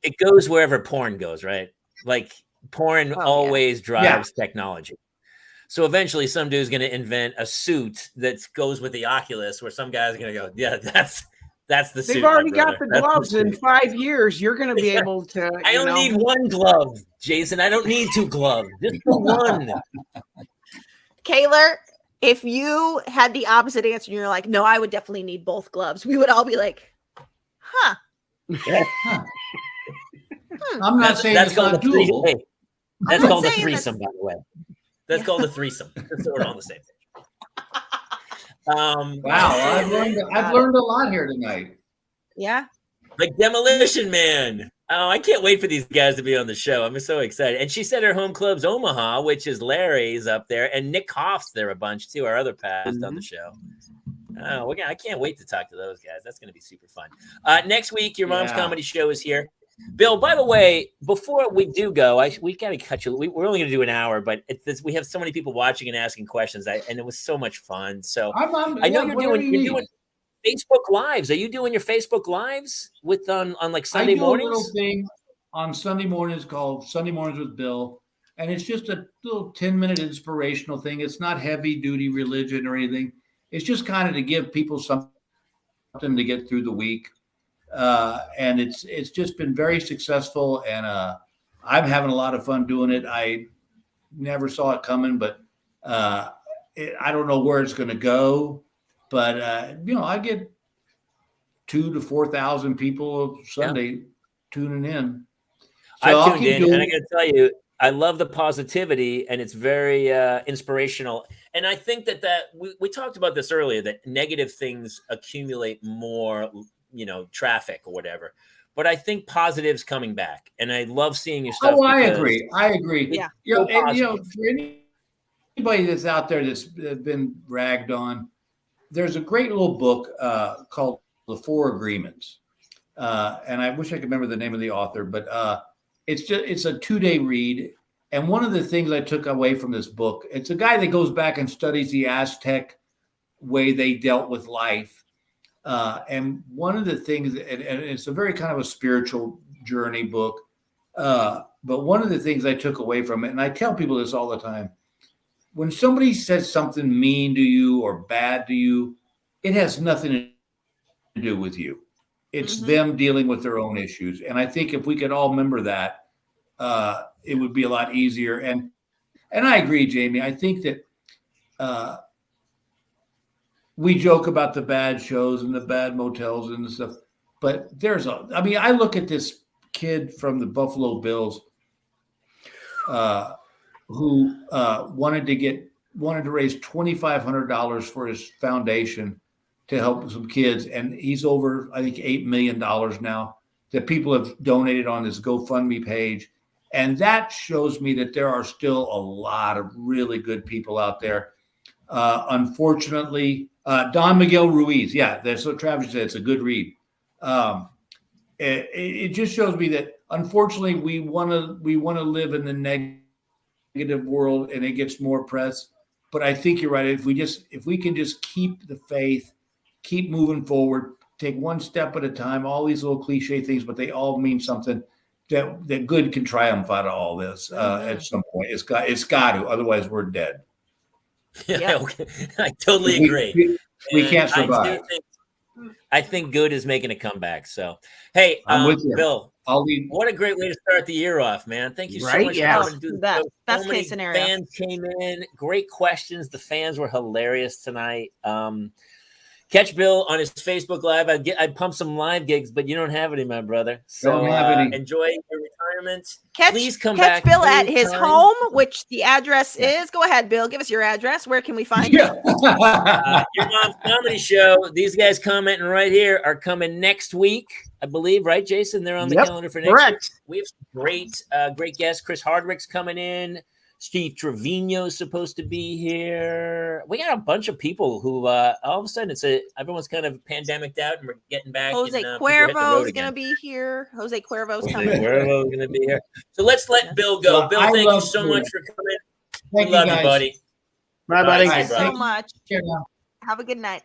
It goes wherever porn goes, right? Like porn always drives technology. So eventually, some dude's going to invent a suit that goes with the Oculus, where some guy's going to go, yeah, that's the suit. They've already got the gloves. In 5 years, you're going to be able to. I don't need one glove, Jason. I don't need 2 gloves. Just one. Kayla, if you had the opposite answer and you're like, no, I would definitely need both gloves, we would all be like, huh. I'm not saying that's called a threesome. Hey, that's called a threesome, by the way. That's called a threesome. So we're on the same page. Wow, I've learned a lot here tonight. Yeah. Like Demolition Man. Oh, I can't wait for these guys to be on the show. I'm so excited. And she said her home club's Omaha, which is Larry's up there, and Nick Hoff's there a bunch too. Our other past on the show. Oh, I can't wait to talk to those guys. That's going to be super fun. Next week, your mom's comedy show is here. Bill, by the way, before we do go, we got to cut you. We're only going to do an hour, but we have so many people watching and asking questions, and it was so much fun. So I know you're doing Facebook Lives. Are you doing your Facebook Lives on like Sunday mornings? I do a little thing on Sunday mornings called Sunday Mornings with Bill, and it's just a little 10-minute inspirational thing. It's not heavy-duty religion or anything. It's just kind of to give people something to get through the week. And it's just been very successful, and I'm having a lot of fun doing it. I never saw it coming, but I don't know where it's going to go. But I get 2,000 to 4,000 people Sunday tuning in. So I've tuned in, and I got to tell you, I love the positivity, and it's very inspirational. And I think that we talked about this earlier, that negative things accumulate more, traffic or whatever. But I think positive's coming back, and I love seeing your stuff. Oh, I agree. Yeah. For anybody that's out there that's been ragged on, there's a great little book called The 4 Agreements. And I wish I could remember the name of the author, but it's a 2-day read. And one of the things I took away from this book, it's a guy that goes back and studies the Aztec way they dealt with life. And one of the things, and it's a very kind of a spiritual journey book, but one of the things I took away from it, and I tell people this all the time, when somebody says something mean to you or bad to you, it has nothing to do with you. It's them dealing with their own issues. And I think if we could all remember that, it would be a lot easier. And I agree, Jamie. I think that we joke about the bad shows and the bad motels and stuff, but I look at this kid from the Buffalo Bills who wanted to raise $2,500 for his foundation to help some kids, and he's over, I think, $8 million now that people have donated on his GoFundMe page. And that shows me that there are still a lot of really good people out there. Unfortunately, Don Miguel Ruiz, that's what Travis said. It's a good read. It just shows me that unfortunately we want to live in the negative world, and it gets more press. But I think you're right. If we can just keep the faith, keep moving forward, take one step at a time. All these little cliche things, but they all mean something. That good can triumph out of all this at some point. It's got to. Otherwise, we're dead. Yeah, okay. I totally agree. We can't survive. I think good is making a comeback. So, hey, I'm with you. Bill, what a great way to start the year off, man. Thank you so much for coming to do the show. Best case scenario. Fans came in. Great questions. The fans were hilarious tonight. Catch Bill on his Facebook Live. I'd pump some live gigs, but you don't have any, my brother. So enjoy your retirement. Please come back. Catch Bill at his home, which the address is. Go ahead, Bill. Give us your address. Where can we find you? Your Mom's Comedy Show. These guys commenting right here are coming next week, I believe. Right, Jason? They're on the calendar for next week. We have some great guests. Chris Hardwick's coming in. Steve Trevino's supposed to be here. We got a bunch of people who all of a sudden everyone's kind of pandemic'd out, and we're getting back. Jose Cuervo's going to be here. Jose Cuervo's coming. Cuervo's going to be here. So let's let Bill go. Well, Bill, thank you so much for coming. We love you, buddy. Bye, buddy. Thank you so much. Have a good night.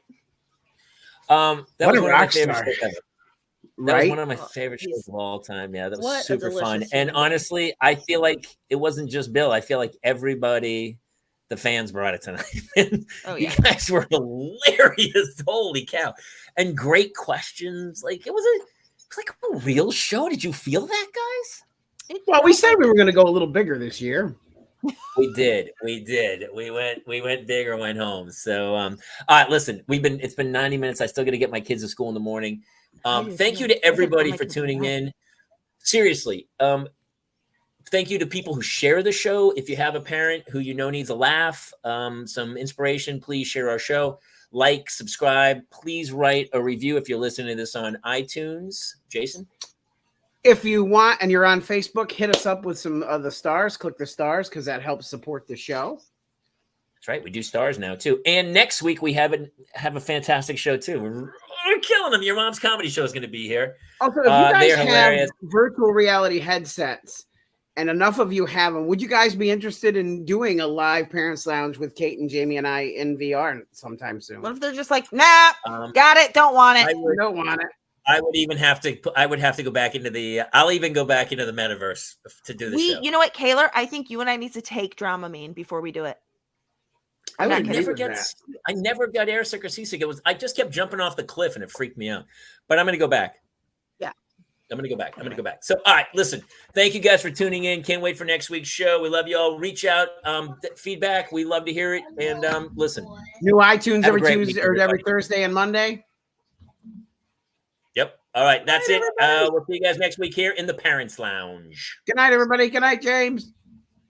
That was one of my favorite shows ever. That was one of my favorite shows of all time. Yeah, that was super fun. And honestly, I feel like it wasn't just Bill. I feel like everybody, the fans brought it tonight. You guys were hilarious. Holy cow. And great questions. Like it was like a real show. Did you feel that, guys? Well, we said we were going to go a little bigger this year. We did. We went big or went home. So, all right, listen, it's been 90 minutes. I still got to get my kids to school in the morning. Thank you to everybody for tuning in. Seriously. Thank you to people who share the show. If you have a parent who you know needs a laugh, some inspiration, please share our show. Like, subscribe. Please write a review if you're listening to this on iTunes. Jason? If you want and you're on Facebook, hit us up with some of the stars. Click the stars because that helps support the show. That's right. We do stars now, too. And next week, we have a fantastic show, too. We're killing them. Your Mom's Comedy Show is going to be here. Also, if you guys have virtual reality headsets, and enough of you have them, would you guys be interested in doing a live Parents Lounge with Kate and Jamie and I in VR sometime soon? What if they're just like, nah, got it, don't want it. Don't want it. I would have to go back into I'll even go back into the metaverse to do the show. You know what, Kaylor? I think you and I need to take Dramamine before we do it. I never got airsick or seasick. I just kept jumping off the cliff and it freaked me out. But I'm going to go back. Yeah. I'm going to go back. So, all right, listen. Thank you guys for tuning in. Can't wait for next week's show. We love you all. Reach out, feedback. We love to hear it. And listen. New iTunes every Tuesday or every Thursday and Monday. Yep. All right, that's it. We'll see you guys next week here in the Parents Lounge. Good night, everybody. Good night, James.